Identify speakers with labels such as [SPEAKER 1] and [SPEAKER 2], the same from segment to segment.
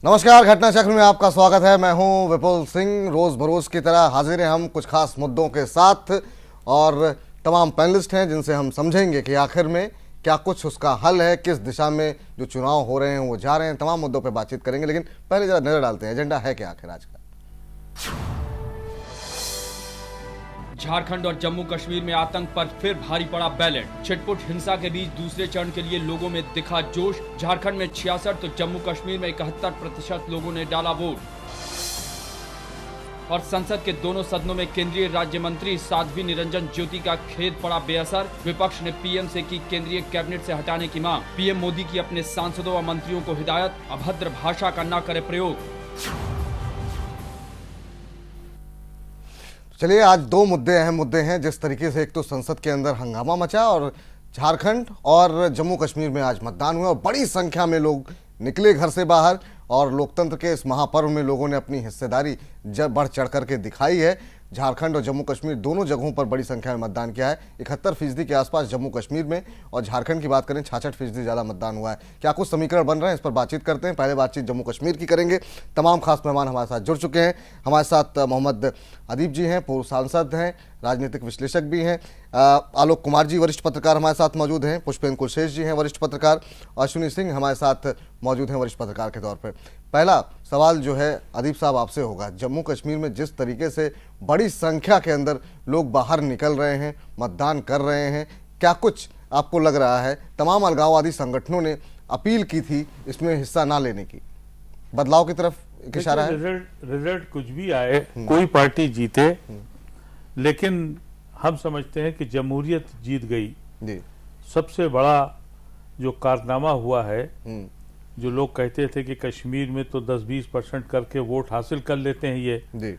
[SPEAKER 1] नमस्कार, घटना चक्र में आपका स्वागत है। मैं हूं विपुल सिंह। रोज बरोज की तरह हाजिर हैं हम कुछ खास मुद्दों के साथ और तमाम पैनलिस्ट हैं जिनसे हम समझेंगे कि आखिर में क्या कुछ उसका हल है, किस दिशा में जो चुनाव हो रहे हैं वो जा रहे हैं। तमाम मुद्दों पर बातचीत करेंगे, लेकिन पहले जरा नजर डालते हैं एजेंडा है क्या आखिर आज का।
[SPEAKER 2] झारखंड और जम्मू कश्मीर में आतंक पर फिर भारी पड़ा बैलेट। छिटपुट हिंसा के बीच दूसरे चरण के लिए लोगों में दिखा जोश। झारखंड में 66 तो जम्मू कश्मीर में 71% लोगों ने डाला वोट। और संसद के दोनों सदनों में केंद्रीय राज्य मंत्री साध्वी निरंजन ज्योति का खेद पड़ा बेअसर। विपक्ष ने पीएम से की केंद्रीय कैबिनेट से हटाने की मांग। पीएम मोदी की अपने सांसदों व मंत्रियों को हिदायत, अभद्र भाषा का न करे प्रयोग।
[SPEAKER 1] चलिए, आज दो मुद्दे अहम मुद्दे हैं। जिस तरीके से एक तो संसद के अंदर हंगामा मचा और झारखंड और जम्मू कश्मीर में आज मतदान हुआ और बड़ी संख्या में लोग निकले घर से बाहर और लोकतंत्र के इस महापर्व में लोगों ने अपनी हिस्सेदारी बढ़ चढ़ करके दिखाई है। झारखंड और जम्मू कश्मीर दोनों जगहों पर बड़ी संख्या में मतदान किया है। 71% के आसपास जम्मू कश्मीर में और झारखंड की बात करें 66% ज़्यादा मतदान हुआ है। क्या कुछ समीकरण बन रहे हैं, इस पर बातचीत करते हैं। पहले बातचीत जम्मू कश्मीर की करेंगे। तमाम खास मेहमान हमारे साथ जुड़ चुके हैं। हमारे साथ मोहम्मद अदीब जी हैं, पूर्व सांसद हैं, राजनीतिक विश्लेषक भी हैं। आलोक कुमार जी वरिष्ठ पत्रकार हमारे साथ मौजूद हैं। पुष्पेंद्र कुलशेष जी हैं वरिष्ठ पत्रकार। अश्विनी सिंह हमारे साथ मौजूद हैं वरिष्ठ पत्रकार के तौर पर। पहला सवाल जो है अदीब साहब आपसे होगा, जम्मू कश्मीर में जिस तरीके से बड़ी संख्या के अंदर लोग बाहर निकल रहे हैं, मतदान कर रहे हैं, क्या कुछ आपको लग रहा है? तमाम अलगाववादी संगठनों ने अपील की थी इसमें हिस्सा ना लेने की, बदलाव की तरफ एक इशारा है।
[SPEAKER 3] रिजल्ट कुछ भी आए, कोई पार्टी जीते, लेकिन हम समझते हैं कि जमहूरियत जीत गई जी। सबसे बड़ा जो कारनामा हुआ है, जो लोग कहते थे कि कश्मीर में तो 10-20% करके वोट हासिल कर लेते हैं ये जी।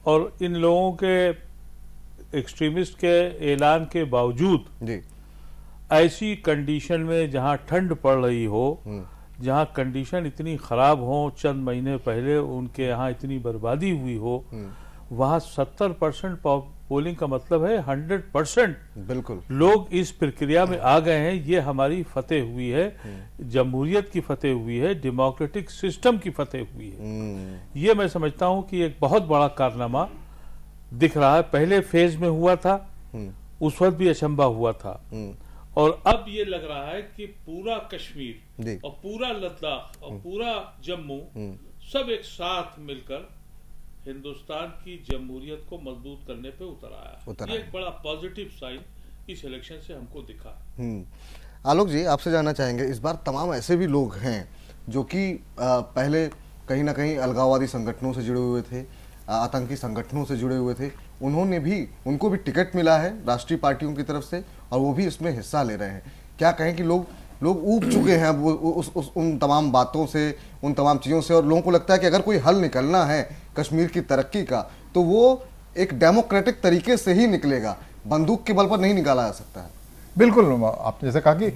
[SPEAKER 3] और इन लोगों के एक्सट्रीमिस्ट के ऐलान के बावजूद जी, ऐसी कंडीशन में जहां ठंड पड़ रही हो, जहां कंडीशन इतनी खराब हो, चंद महीने पहले उनके यहाँ इतनी बर्बादी हुई हो, वहां 70% पोलिंग का मतलब है 100% बिल्कुल लोग इस प्रक्रिया में आ गए हैं। ये हमारी फतेह हुई है, जमहूरियत की फतेह हुई है, डेमोक्रेटिक सिस्टम की फतेह हुई है। ये मैं समझता हूं कि एक बहुत बड़ा कारनामा दिख रहा है। पहले फेज में हुआ था, उस वक्त भी अचंभा हुआ था, और अब ये लग रहा है कि पूरा कश्मीर और पूरा लद्दाख और पूरा जम्मू सब एक साथ मिलकर हिंदुस्तान की जमहूरियत को मजबूत करने पे उतर आया। ये एक बड़ा पॉजिटिव साइन इस इलेक्शन से हमको दिखा है।
[SPEAKER 1] आलोक जी, आपसे जानना चाहेंगे, इस बार तमाम ऐसे भी लोग हैं जो कि पहले कहीं ना कहीं अलगाववादी संगठनों से जुड़े हुए थे, आतंकी संगठनों से जुड़े हुए थे, उनको भी टिकट मिला है राष्ट्रीय पार्टियों की तरफ से और वो भी इसमें हिस्सा ले रहे हैं। क्या कहें कि लोग ऊब चुके हैं उन तमाम बातों से, उन तमाम चीज़ों से, और लोगों को लगता है कि अगर कोई हल निकलना है कश्मीर की तरक्की का तो वो एक डेमोक्रेटिक तरीके से ही निकलेगा, बंदूक के बल पर नहीं निकाला जा सकता है।
[SPEAKER 4] बिल्कुल, आपने जैसे कहा कि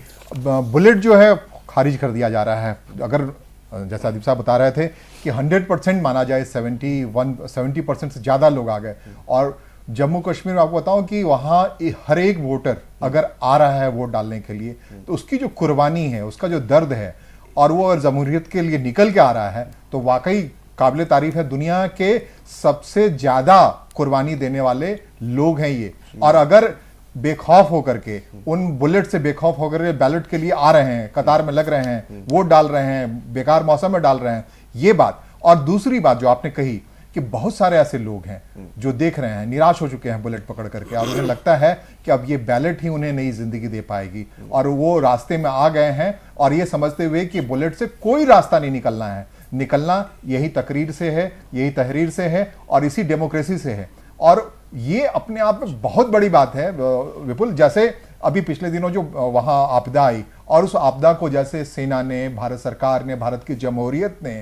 [SPEAKER 4] बुलेट जो है खारिज कर दिया जा रहा है। अगर जैसा अदीब साहब बता रहे थे कि 100% माना जाए, 70% से ज़्यादा लोग आ गए। और जम्मू कश्मीर में आपको बताऊं कि वहाँ हर एक वोटर अगर आ रहा है वोट डालने के लिए, तो उसकी जो कुर्बानी है, उसका जो दर्द है, और वो अगर जमहूरियत के लिए निकल के आ रहा है तो वाकई काबिल तारीफ है। दुनिया के सबसे ज़्यादा कुर्बानी देने वाले लोग हैं ये। और अगर बेखौफ होकर के, उन बुलेट से बेखौफ होकर के बैलेट के लिए आ रहे हैं, कतार में लग रहे हैं, वोट डाल रहे हैं, बेकार मौसम में डाल रहे हैं, ये बात। और दूसरी बात जो आपने कही कि बहुत सारे ऐसे लोग हैं जो देख रहे हैं, निराश हो चुके हैं बुलेट पकड़ करके, और उन्हें लगता है कि अब ये बैलेट ही उन्हें नई जिंदगी दे पाएगी, और वो रास्ते में आ गए हैं और ये समझते हुए कि बुलेट से कोई रास्ता नहीं निकलना है, निकलना यही तकरीर से है, यही तहरीर से है और इसी डेमोक्रेसी से है। और ये अपने आप में बहुत बड़ी बात है विपुल। जैसे अभी पिछले दिनों जो वहां आपदा आई, और उस आपदा को जैसे सेना ने, भारत सरकार ने, भारत की जमहूरियत ने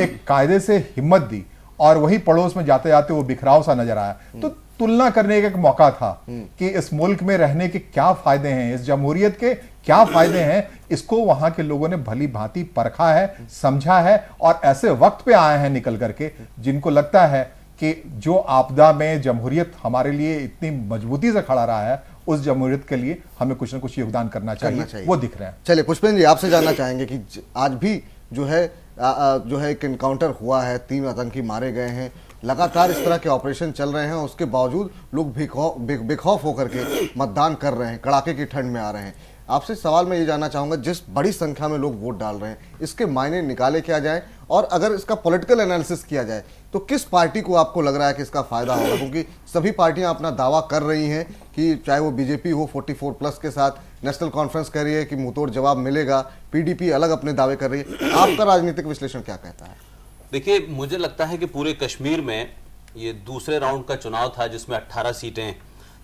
[SPEAKER 4] एक कायदे से हिम्मत दी, और वही पड़ोस में जाते जाते वो बिखराव सा नजर आया, तो तुलना करने का एक मौका था कि इस मुल्क में रहने के क्या फायदे हैं, इस जमहूरियत के क्या फायदे हैं। इसको वहां के लोगों ने भली भांति परखा है, समझा है, और ऐसे वक्त पे आए हैं निकल करके जिनको लगता है कि जो आपदा में जमहूरियत हमारे लिए इतनी मजबूती से खड़ा रहा है, उस जमहूरियत के लिए हमें कुछ ना कुछ योगदान करना चाहिए। वो दिख रहे हैं।
[SPEAKER 1] चलिए पुष्पेंद्र जी, आपसे जानना चाहेंगे कि आज भी जो है जो है एक इनकाउंटर हुआ है, 3 आतंकी मारे गए हैं, लगातार इस तरह के ऑपरेशन चल रहे हैं, उसके बावजूद लोग बेखौफ होकर के मतदान कर रहे हैं, कड़ाके की ठंड में आ रहे हैं। आपसे सवाल मैं ये जानना चाहूँगा, जिस बड़ी संख्या में लोग वोट डाल रहे हैं, इसके मायने निकाले क्या जाए, और अगर इसका पॉलिटिकल एनालिसिस किया जाए तो किस पार्टी को आपको लग रहा है कि इसका फायदा होगा? क्योंकि सभी पार्टियां अपना दावा कर रही हैं कि चाहे वो बीजेपी हो 44+ के साथ, नेशनल कॉन्फ्रेंस कह रही है कि मुंहतोड़ जवाब मिलेगा, पीडीपी अलग अपने दावे कर रही है। आपका राजनीतिक विश्लेषण क्या कहता है?
[SPEAKER 5] देखिए, मुझे लगता है कि पूरे कश्मीर में ये दूसरे राउंड का चुनाव था जिसमें 18 सीटें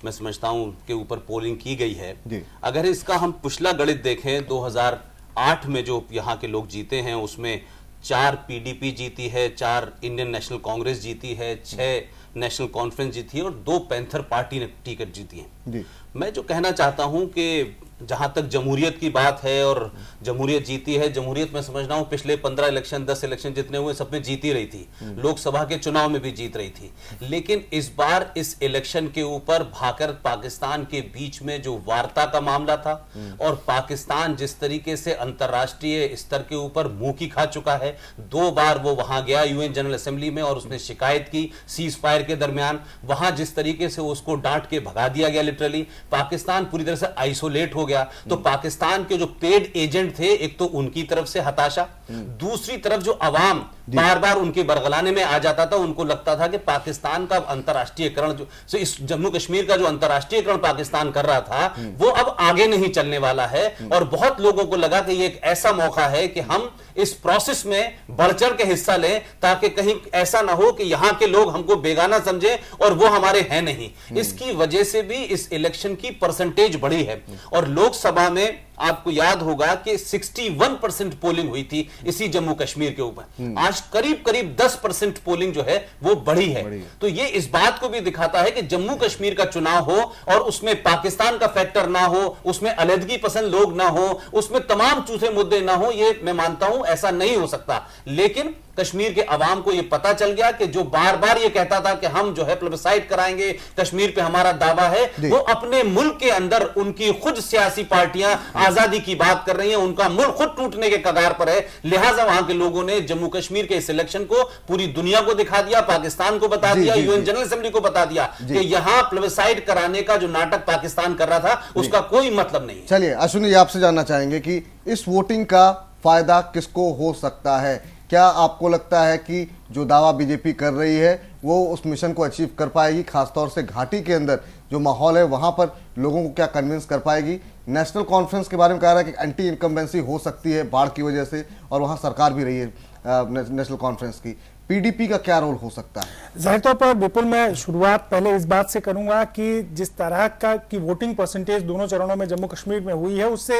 [SPEAKER 5] मैं समझता हूं के ऊपर पोलिंग की गई है। अगर इसका हम पिछला गणित देखें, 2008 में जो यहाँ के लोग जीते हैं उसमें 4 पीडीपी जीती है, 4 इंडियन नेशनल कांग्रेस जीती है, 6 नेशनल कॉन्फ्रेंस जीती है और 2 पैंथर पार्टी ने टिकट जीती है। मैं जो कहना चाहता हूं कि जहां तक जमहूरियत की बात है और जमहूरियत जीती है, जमहूरियत में समझ रहा हूं पिछले 15 इलेक्शन 10 इलेक्शन जितने हुए सब में जीती रही थी, लोकसभा के चुनाव में भी जीत रही थी। लेकिन इस बार इस इलेक्शन के ऊपर भारत पाकिस्तान के बीच में जो वार्ता का मामला था और पाकिस्तान जिस तरीके से अंतरराष्ट्रीय स्तर के ऊपर मुंह की खा चुका है, 2 बार वो वहां गया यूएन जनरल असेंबली में और उसने शिकायत की सीज फायर के दरमियान, वहां जिस तरीके से उसको डांट के भगा दिया गया, लिटरली पाकिस्तान पूरी तरह से आइसोलेट हो गया। तो पाकिस्तान के जो पेड एजेंट थे, एक तो उनकी तरफ से हताशा, दूसरी तरफ जो अवाम बार बार उनके बरगलाने में आ जाता था, उनको लगता था कि पाकिस्तान का अंतरराष्ट्रीयकरण जो इस जम्मू कश्मीर का जो अंतरराष्ट्रीयकरण पाकिस्तान कर रहा था वो अब आगे नहीं चलने वाला है। और बहुत लोगों को लगा कि ये एक ऐसा मौका है कि हम इस प्रोसेस में बढ़-चढ़ के हिस्सा लें ताकि कहीं ऐसा ना हो कि यहां के लोग हमको बेगाना समझे और वो हमारे हैं नहीं। इसकी वजह से भी इस इलेक्शन की परसेंटेज बढ़ी है और लोकसभा में आपको याद होगा कि 61% पोलिंग हुई थी इसी जम्मू कश्मीर के ऊपर। आज करीब करीब 10% पोलिंग जो है वो बढ़ी है। तो ये इस बात को भी दिखाता है कि जम्मू कश्मीर का चुनाव हो और उसमें पाकिस्तान का फैक्टर ना हो, उसमें अलहदगी पसंद लोग ना हो, उसमें तमाम चूसे मुद्दे ना हो, ये मैं मानता हूं ऐसा नहीं हो सकता। लेकिन कश्मीर के अवाम को यह पता चल गया कि जो बार बार ये कहता था कि हम जो है प्लेबिसाइट कराएंगे, कश्मीर पे हमारा दावा है, वो अपने मुल्क के अंदर उनकी खुद सियासी पार्टियां आजादी की बात कर रही हैं, उनका मुल्क खुद टूटने के कगार पर है। लिहाजा वहां के लोगों ने जम्मू कश्मीर के इस इलेक्शन को पूरी दुनिया को दिखा दिया, पाकिस्तान को बता दिया, यूएन जनरल असेंबली को बता दिया कि यहां प्लेबिसाइट कराने का जो नाटक पाकिस्तान कर रहा था उसका कोई मतलब नहीं।
[SPEAKER 1] चलिए अश्विनी, आपसे जानना चाहेंगे कि इस वोटिंग का फायदा किसको हो सकता है? क्या आपको लगता है कि जो दावा बीजेपी कर रही है वो उस मिशन को अचीव कर पाएगी? खासतौर से घाटी के अंदर जो माहौल है वहां पर लोगों को क्या कन्विंस कर पाएगी? नेशनल कॉन्फ्रेंस के बारे में कह रहा है कि एंटी इनकम्बेंसी हो सकती है बाढ़ की वजह से, और वहां सरकार भी रही है नेशनल कॉन्फ्रेंस की। पीडीपी का क्या रोल हो सकता है?
[SPEAKER 6] जाहिर तौर पर विपुल, मैं शुरुआत पहले इस बात से करूंगा कि जिस तरह का की वोटिंग परसेंटेज दोनों चरणों में जम्मू कश्मीर में हुई है, उससे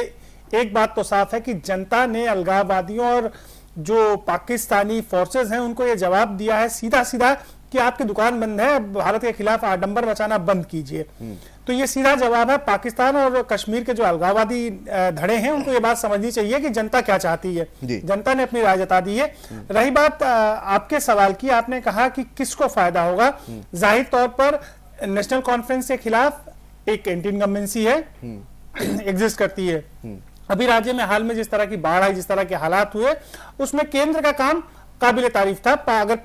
[SPEAKER 6] एक बात तो साफ है कि जनता ने अलगाववादियों और जो पाकिस्तानी फोर्सेस हैं उनको ये जवाब दिया है सीधा सीधा कि आपकी दुकान बंद है, भारत के खिलाफ आडंबर मचाना बंद कीजिए। तो ये सीधा जवाब है। पाकिस्तान और कश्मीर के जो अलगाववादी धड़े हैं उनको ये बात समझनी चाहिए कि जनता क्या चाहती है। जनता ने अपनी राय जता दी है। रही बात आपके सवाल की, आपने कहा कि किसको फायदा होगा। जाहिर तौर पर नेशनल कॉन्फ्रेंस के खिलाफ एक एंटी इनकम्बेंसी है, एग्जिस्ट करती है। अभी राज्य में हाल में जिस तरह की बाढ़ आई, जिस तरह के हालात हुए, उसमें केंद्र का काम काबिले तारीफ था। अगर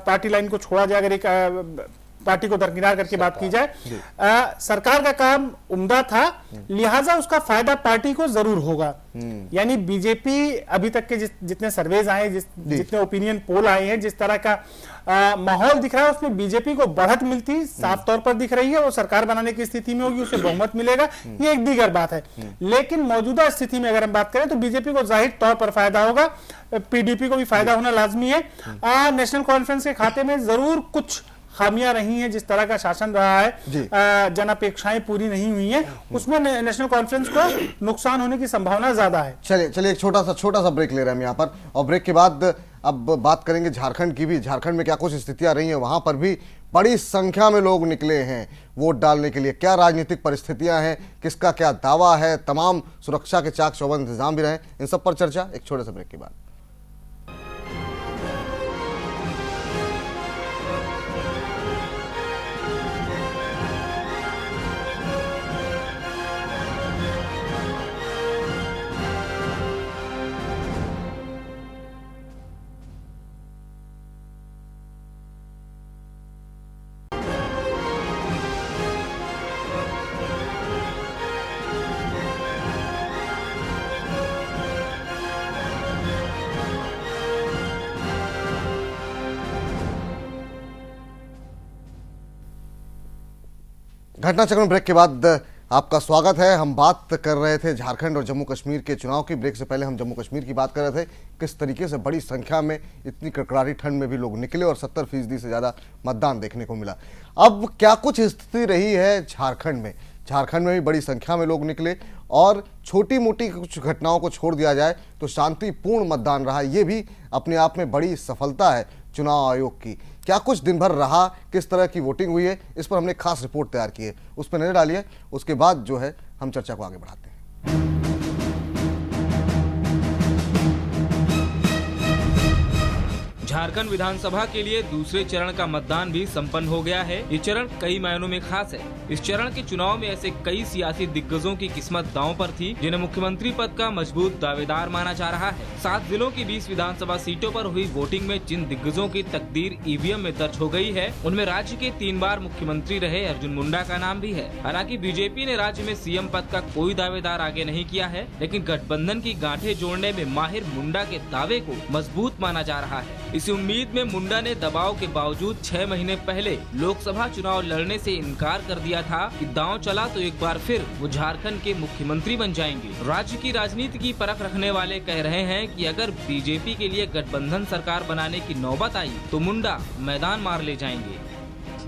[SPEAKER 6] पार्टी लाइन को छोड़ा जाए, अगर एक पार्टी को दरकिनार करके बात की जाए, सरकार का काम उम्दा था, लिहाजा उसका फायदा पार्टी को जरूर होगा। यानी बीजेपी अभी तक के जितने सर्वेज आए, जितने ओपिनियन पोल आए हैं, जिस तरह का माहौल दिख रहा है, उसमें बीजेपी को बढ़त मिलती साफ तौर पर दिख रही है। वो सरकार बनाने की स्थिति में होगी, उसे बहुमत मिलेगा, ये एक दीगर बात है। लेकिन मौजूदा स्थिति में अगर हम बात करें तो बीजेपी को जाहिर तौर पर फायदा होगा, पीडीपी को भी फायदा होना लाजमी है। नेशनल कॉन्फ्रेंस के खाते में जरूर कुछ खामियां रही हैं, जिस तरह का शासन रहा है, जन अपेक्षाएं पूरी नहीं हुई हैं, उसमें नेशनल कॉन्फ्रेंस को नुकसान होने की संभावना ज्यादा है।
[SPEAKER 1] चलिए एक छोटा सा ब्रेक ले रहे हैं हम यहाँ पर, और ब्रेक के बाद अब बात करेंगे झारखंड की भी। झारखंड में क्या कुछ स्थितियां रही हैं, वहां पर भी बड़ी संख्या में लोग निकले हैं वोट डालने के लिए। क्या राजनीतिक परिस्थितियां हैं, किसका क्या दावा है, तमाम सुरक्षा के चाक चौबंद इंतजाम भी रहे, इन सब पर चर्चा एक छोटे से ब्रेक के बाद। घटनाचक्र में ब्रेक के बाद आपका स्वागत है। हम बात कर रहे थे झारखंड और जम्मू कश्मीर के चुनाव की। ब्रेक से पहले हम जम्मू कश्मीर की बात कर रहे थे, किस तरीके से बड़ी संख्या में इतनी कड़कड़ारी ठंड में भी लोग निकले और 70% से ज़्यादा मतदान देखने को मिला। अब क्या कुछ स्थिति रही है झारखंड में? झारखंड में भी बड़ी संख्या में लोग निकले और छोटी मोटी कुछ घटनाओं को छोड़ दिया जाए तो शांतिपूर्ण मतदान रहा। ये भी अपने आप में बड़ी सफलता है चुनाव आयोग की। क्या कुछ दिन भर रहा, किस तरह की वोटिंग हुई है, इस पर हमने खास रिपोर्ट तैयार की है, उस पर नजर डालिए। उसके बाद जो है हम चर्चा को आगे बढ़ाते हैं।
[SPEAKER 7] झारखंड विधानसभा के लिए दूसरे चरण का मतदान भी संपन्न हो गया है। ये चरण कई मायनों में खास है। इस चरण के चुनाव में ऐसे कई सियासी दिग्गजों की किस्मत दांव पर थी जिन्हें मुख्यमंत्री पद का मजबूत दावेदार माना जा रहा है। 7 जिलों की 20 विधानसभा सीटों पर हुई वोटिंग में जिन दिग्गजों की तकदीर ईवीएम में दर्ज हो गई है, उनमें राज्य के 3 बार मुख्यमंत्री रहे अर्जुन मुंडा का नाम भी है। हालांकि बीजेपी ने राज्य में सीएम पद का कोई दावेदार आगे नहीं किया है, लेकिन गठबंधन की गांठें जोड़ने में माहिर मुंडा के दावे को मजबूत माना जा रहा है। इसी उम्मीद में मुंडा ने दबाव के बावजूद 6 महीने पहले लोकसभा चुनाव लड़ने से इनकार कर दिया था कि दांव चला तो एक बार फिर वो झारखंड के मुख्यमंत्री बन जाएंगे। राज्य की राजनीति की परख रखने वाले कह रहे हैं कि अगर बीजेपी के लिए गठबंधन सरकार बनाने की नौबत आई तो मुंडा मैदान मार ले जाएंगे।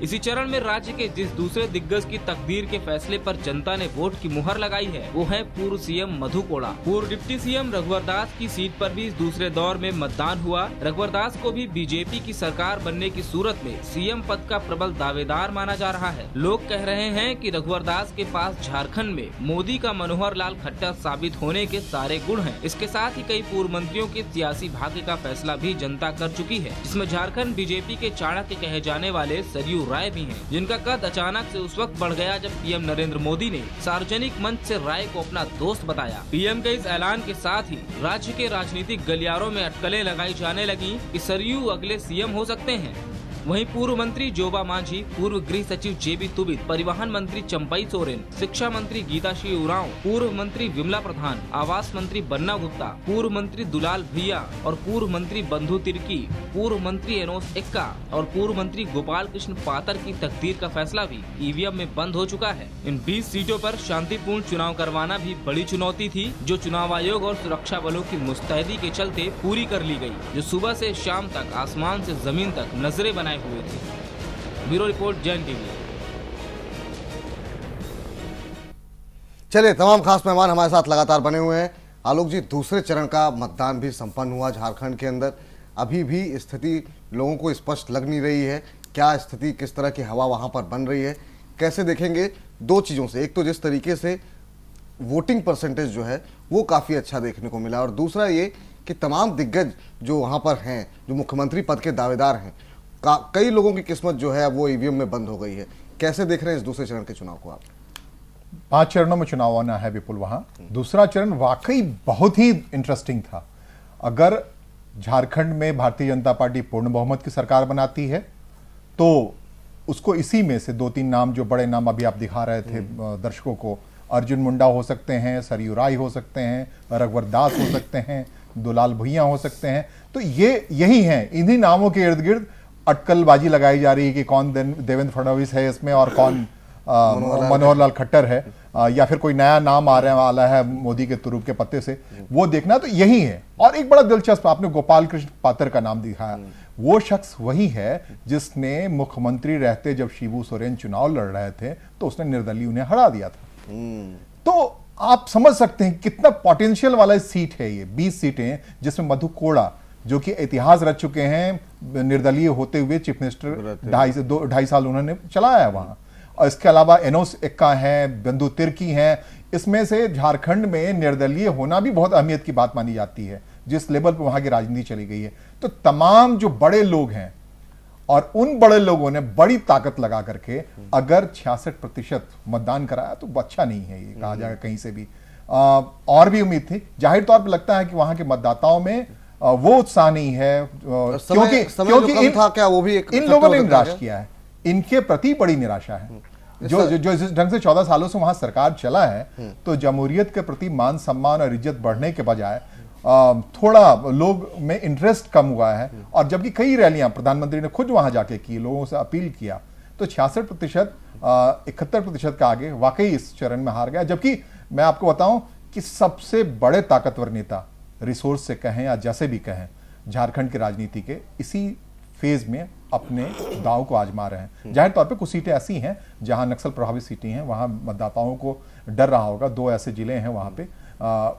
[SPEAKER 7] इसी चरण में राज्य के जिस दूसरे दिग्गज की तकदीर के फैसले पर जनता ने वोट की मुहर लगाई है, वो है पूर्व सीएम मधु कोड़ा। पूर्व डिप्टी सीएम रघुवर दास की सीट पर भी इस दूसरे दौर में मतदान हुआ। रघुवर दास को भी बीजेपी की सरकार बनने की सूरत में सीएम पद का प्रबल दावेदार माना जा रहा है। लोग कह रहे हैं कि रघुवर दास के पास झारखंड में मोदी का मनोहर लाल खट्टर साबित होने के सारे गुण हैं। इसके साथ ही कई पूर्व मंत्रियों के सियासी भाग्य का फैसला भी जनता कर चुकी है, जिसमें झारखंड बीजेपी के चाणक्य कहे जाने वाले सरयू राय भी हैं, जिनका कद अचानक से उस वक्त बढ़ गया जब पीएम नरेंद्र मोदी ने सार्वजनिक मंच से राय को अपना दोस्त बताया। पीएम के इस ऐलान के साथ ही राज्य के राजनीतिक गलियारों में अटकलें लगाई जाने लगी कि सरयू अगले सीएम हो सकते हैं। वहीं पूर्व मंत्री जोबा मांझी, पूर्व गृह सचिव जेबी तुबित, परिवहन मंत्री चंपई सोरेन, शिक्षा मंत्री गीताश्री उरांव, पूर्व मंत्री विमला प्रधान, आवास मंत्री बन्ना गुप्ता, पूर्व मंत्री दुलाल भैया और पूर्व मंत्री बंधु तिर्की, पूर्व मंत्री एनोस एक्का और पूर्व मंत्री गोपाल कृष्ण पातर की तकदीर का फैसला भी ईवीएम में बंद हो चुका है। इन 20 सीटों पर शांतिपूर्ण चुनाव करवाना भी बड़ी चुनौती थी, जो चुनाव आयोग और सुरक्षा बलों की मुस्तैदी के चलते पूरी कर ली गई, जो सुबह से शाम तक आसमान से जमीन तक नजरें बनाए हुए थे। Bureau report, Jain TV.
[SPEAKER 1] चलिए, तमाम खास मेहमान हमारे साथ लगातार बने हुए हैं। आलोक जी, दूसरे चरण का मतदान भी संपन्न हुआ झारखंड के अंदर। अभी भी स्थिति लोगों को स्पष्ट लग नहीं रही है। क्या स्थिति, किस तरह की हवा वहां पर बन रही है, कैसे देखेंगे? 2 चीज़ों से, एक तो जिस तरीके से वोटिंग परसेंटेज जो है वो काफ़ी अच्छा देखने को मिला, और दूसरा ये कि तमाम दिग्गज जो वहाँ पर हैं, जो मुख्यमंत्री पद के दावेदार हैं, कई लोगों की किस्मत जो है वो ईवीएम में बंद हो गई है। कैसे देख रहे हैं इस दूसरे चरण के चुनाव को आप?
[SPEAKER 4] 5 चरणों में चुनाव आना है विपुल। वहां दूसरा चरण वाकई बहुत ही इंटरेस्टिंग था। अगर झारखंड में भारतीय जनता पार्टी पूर्ण बहुमत की सरकार बनाती है तो उसको इसी में से 2-3 नाम, जो बड़े नाम अभी आप दिखा रहे थे दर्शकों को, अर्जुन मुंडा हो सकते हैं, सरयू राय हो सकते हैं, रघुवर दास हो सकते हैं, दुलाल भुइयां हो सकते हैं। तो ये यही हैं, इन्हीं नामों के इर्द गिर्द अटकलबाजी लगाई जा रही है कि कौन देवेंद्र फडणवीस है इसमें और कौन मनोहर लाल खट्टर है, या फिर कोई नया नाम आने वाला है मोदी के तुरुप के पत्ते से, वो देखना। तो यही है। और एक बड़ा दिलचस्प, आपने गोपाल कृष्ण पातर का नाम दिखाया। वो शख्स वही है जिसने मुख्यमंत्री रहते जब शिबू सोरेन चुनाव लड़ रहे थे तो उसने निर्दलीय उन्हें हरा दिया था। तो आप समझ सकते हैं कितना पोटेंशियल वाला सीट है ये। 20 सीटें जिसमें मधु कोड़ा, जो कि इतिहास रच चुके हैं निर्दलीय होते हुए, चीफ मिनिस्टर 2.5 साल उन्होंने चलाया है वहां। और इसके अलावा एनोस एक्का है, बंधु तिर्की हैं। इसमें से झारखंड में निर्दलीय होना भी बहुत अहमियत की बात मानी जाती है, जिस लेवल पर वहां की राजनीति चली गई है। तो तमाम जो बड़े लोग हैं, और उन बड़े लोगों ने बड़ी ताकत लगा करके अगर 66% मतदान कराया तो अच्छा नहीं है, ये कहा जाएगा कहीं से भी। और भी उम्मीद थी। जाहिर तौर पर लगता है कि वहां के मतदाताओं में वो उत्साह नहीं है, क्योंकि
[SPEAKER 1] था क्या वो भी
[SPEAKER 4] इन लोगों ने निराश किया है। इनके प्रति बड़ी निराशा है। जो जिस ढंग से 14 सालों से वहां सरकार चला है, तो जमहूरियत के प्रति मान सम्मान और इज्जत बढ़ने के बजाय थोड़ा लोग में इंटरेस्ट कम हुआ है। और जबकि कई रैलियां प्रधानमंत्री ने खुद वहां जाके की, लोगों से अपील किया, तो 66% 71% का आगे वाकई इस चरण में हार गया। जबकि मैं आपको बताऊं कि सबसे बड़े ताकतवर नेता, रिसोर्स से कहें या जैसे भी कहें, झारखंड की राजनीति के इसी फेज में अपने दांव को आजमा रहे हैं। जाहिर तौर पे कुछ सीटें ऐसी हैं जहां नक्सल प्रभावित सीटें हैं, वहां मतदाताओं को डर रहा होगा। 2 ऐसे जिले हैं वहां पे,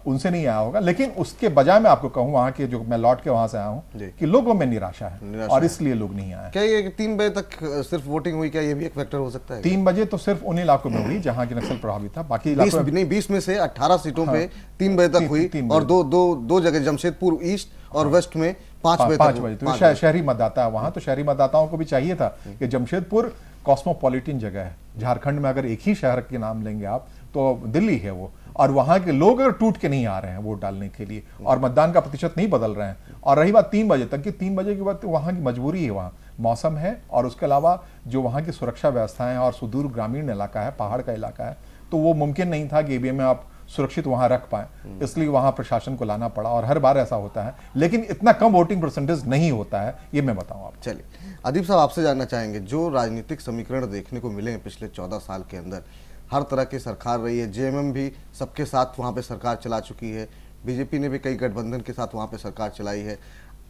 [SPEAKER 4] उनसे नहीं आया होगा। लेकिन उसके बजाय मैं आपको कहूं, वहां के जो मैं लौट के वहां से आया हूं, कि लोगों में निराशा है और इसलिए लोग नहीं आए।
[SPEAKER 1] क्या ये 3 बजे तक सिर्फ वोटिंग हुई, क्या ये भी एक फैक्टर हो सकता है?
[SPEAKER 4] 3 बजे तो सिर्फ उन इलाकों में हुई जहां की नक्सल प्रभावित था, बाकी इलाकों में नहीं।
[SPEAKER 1] 20 में से 18 सीटों पे 3 बजे तक हुई और दो जगह जमशेदपुर ईस्ट और वेस्ट में 5 बजे
[SPEAKER 4] तो शहरी मतदाता है वहां, तो शहरी मतदाताओं को भी चाहिए था कि जमशेदपुर कॉस्मोपॉलिटन जगह है। झारखंड में अगर एक ही शहर के नाम लेंगे आप तो दिल्ली है वो, और वहां के लोग अगर टूट के नहीं आ रहे हैं वोट डालने के लिए और मतदान का प्रतिशत नहीं बदल रहे हैं। और रही बात 3 बजे तक की, 3 बजे के बाद तो वहां की मजबूरी है, वहां मौसम है और उसके अलावा जो वहां की सुरक्षा व्यवस्थाएं और सुदूर ग्रामीण इलाका है, पहाड़ का इलाका है, तो वो मुमकिन नहीं था कि ईवीएम में आप सुरक्षित वहां रख पाए, इसलिए वहां प्रशासन को लाना पड़ा। और हर बार ऐसा होता है, लेकिन इतना कम वोटिंग परसेंटेज नहीं होता है, ये मैं बताऊं आप।
[SPEAKER 1] चलिए अदीप साहब, आपसे जानना चाहेंगे, जो राजनीतिक समीकरण देखने को मिले हैं पिछले 14 साल के अंदर, हर तरह की सरकार रही है, जेएमएम भी सबके साथ वहां पे सरकार चला चुकी है, बीजेपी ने भी कई गठबंधन के साथ वहां पे सरकार चलाई है।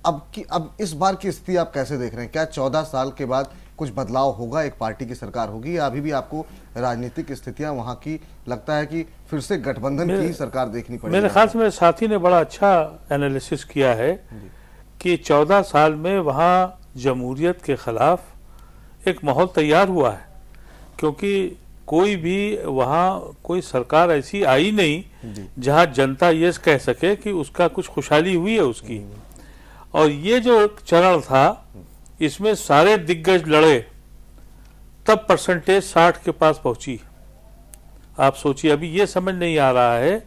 [SPEAKER 1] अब इस बार की स्थिति आप कैसे देख रहे हैं? क्या 14 साल के बाद कुछ बदलाव होगा, एक पार्टी की सरकार होगी, या अभी भी आपको राजनीतिक स्थितियां वहां की लगता है कि फिर से गठबंधन की सरकार देखनी पड़ेगी?
[SPEAKER 3] मेरे ख्याल से मेरे साथी ने बड़ा अच्छा एनालिसिस किया है कि 14 साल में वहां जमहूरियत के खिलाफ एक माहौल तैयार हुआ है, क्योंकि कोई भी वहां कोई सरकार ऐसी आई नहीं जहां जनता ये कह सके कि उसका कुछ खुशहाली हुई है उसकी। और ये जो चरण था, इसमें सारे दिग्गज लड़े, तब परसेंटेज 60 के पास पहुंची। आप सोचिए, अभी ये समझ नहीं आ रहा है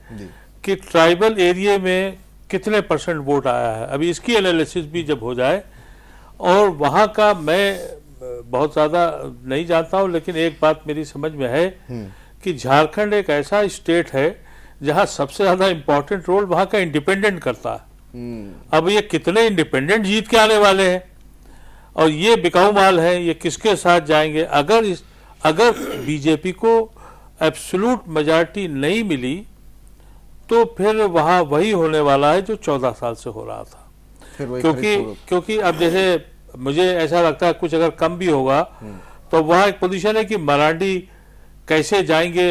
[SPEAKER 3] कि ट्राइबल एरिया में कितने % वोट आया है। अभी इसकी एनालिसिस भी जब हो जाए, और वहां का मैं बहुत ज्यादा नहीं जानता हूं, लेकिन एक बात मेरी समझ में है कि झारखंड एक ऐसा स्टेट है जहां सबसे ज्यादा इंपॉर्टेंट रोल वहां का इंडिपेंडेंट करता है। अब ये कितने इंडिपेंडेंट जीत के आने वाले हैं, और ये बिकाऊ माल है, ये किसके साथ जाएंगे? अगर बीजेपी को एब्सोल्यूट मेजॉरिटी नहीं मिली तो फिर वहां वही होने वाला है जो 14 साल से हो रहा था। क्योंकि अब जैसे मुझे ऐसा लगता है कुछ अगर कम भी होगा तो वहां एक पोजीशन है कि मरांडी कैसे जाएंगे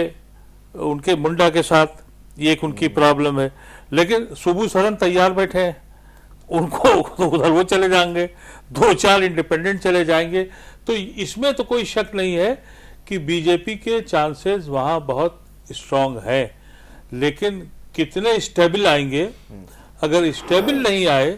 [SPEAKER 3] उनके मुंडा के साथ, ये एक उनकी प्रॉब्लम है। लेकिन सुबह सरन तैयार बैठे हैं, उनको उधर वो चले जाएंगे, 2-4 इंडिपेंडेंट चले जाएंगे। तो इसमें तो कोई शक नहीं है कि बीजेपी के चांसेस वहां बहुत स्ट्रांग है, लेकिन कितने स्टेबल आएंगे? अगर स्टेबल नहीं आए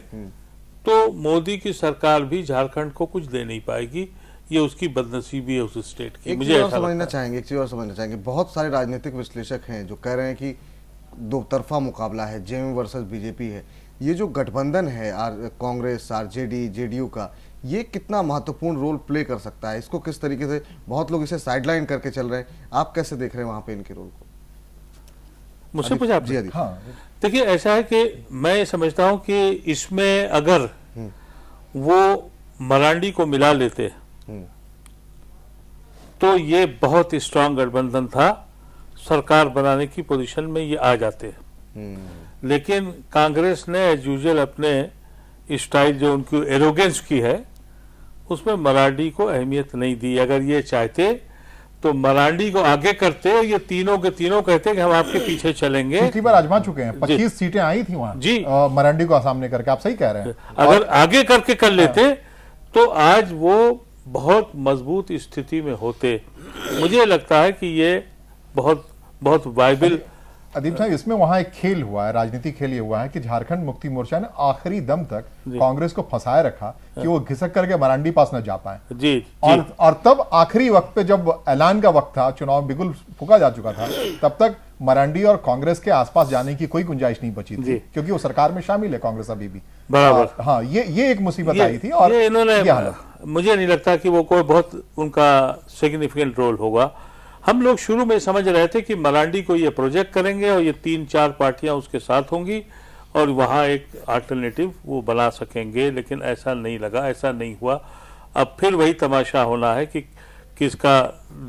[SPEAKER 3] तो मोदी की सरकार भी झारखंड को कुछ दे नहीं पाएगी। ये उसकी बदनसीबी है उस स्टेट की।
[SPEAKER 1] मुझे एक चीज और समझना चाहेंगे, बहुत सारे राजनीतिक विश्लेषक हैं जो कह रहे हैं कि दो तरफा मुकाबला है, जेएमएम वर्सेस बीजेपी है। ये जो गठबंधन है कांग्रेस, आरजेडी, जेडीयू का, ये कितना महत्वपूर्ण रोल प्ले कर सकता है? इसको किस तरीके से, बहुत लोग इसे साइडलाइन करके चल रहे हैं, आप कैसे देख रहे हैं वहां पे इनके रोल को?
[SPEAKER 3] मुझसे पूछा आप?
[SPEAKER 4] हाँ,
[SPEAKER 3] देखिए, ऐसा है कि मैं समझता हूं कि इसमें अगर वो मरांडी को मिला लेते तो ये बहुत स्ट्रांग गठबंधन था, सरकार बनाने की पोजीशन में ये आ जाते। लेकिन कांग्रेस ने एज यूजुअल अपने स्टाइल जो उनकी एरोगेंस की है, उसमें मरांडी को अहमियत नहीं दी। अगर ये चाहते तो मरांडी को आगे करते, ये तीनों के तीनों कहते कि हम आपके पीछे चलेंगे।
[SPEAKER 4] पिछली बार आजमा चुके हैं, 25 सीटें आई थी वहां
[SPEAKER 3] जी,
[SPEAKER 4] मरांडी को सामने करके। आप सही कह रहे हैं।
[SPEAKER 3] अगर आगे करके कर लेते तो आज वो बहुत मजबूत स्थिति में होते। मुझे लगता है कि ये बहुत बहुत वाइबल।
[SPEAKER 4] अदीप साहब, इसमें वहां एक खेल हुआ है, राजनीतिक खेल ये हुआ है कि झारखंड मुक्ति मोर्चा ने आखिरी दम तक कांग्रेस को फंसाए रखा कि वो घिसक करके मरांडी पास न जा पाए।
[SPEAKER 3] जी,
[SPEAKER 4] और तब आखिरी वक्त पे जब ऐलान का वक्त था, चुनाव बिल्कुल फूका जा चुका था, तब तक मरांडी और कांग्रेस के आसपास जाने की कोई गुंजाइश नहीं बची थी, क्योंकि वो सरकार में शामिल है कांग्रेस अभी भी।
[SPEAKER 3] बराबर।
[SPEAKER 4] हाँ, ये एक मुसीबत आई थी। और
[SPEAKER 3] इन्होंने, मुझे नहीं लगता कि वो कोई बहुत उनका सिग्निफिकेंट रोल होगा। हम लोग शुरू में समझ रहे थे कि मरांडी को ये प्रोजेक्ट करेंगे और ये 3-4 पार्टियां उसके साथ होंगी और वहां एक अल्टरनेटिव वो बना सकेंगे, लेकिन ऐसा नहीं लगा, ऐसा नहीं हुआ। अब फिर वही तमाशा होना है कि किसका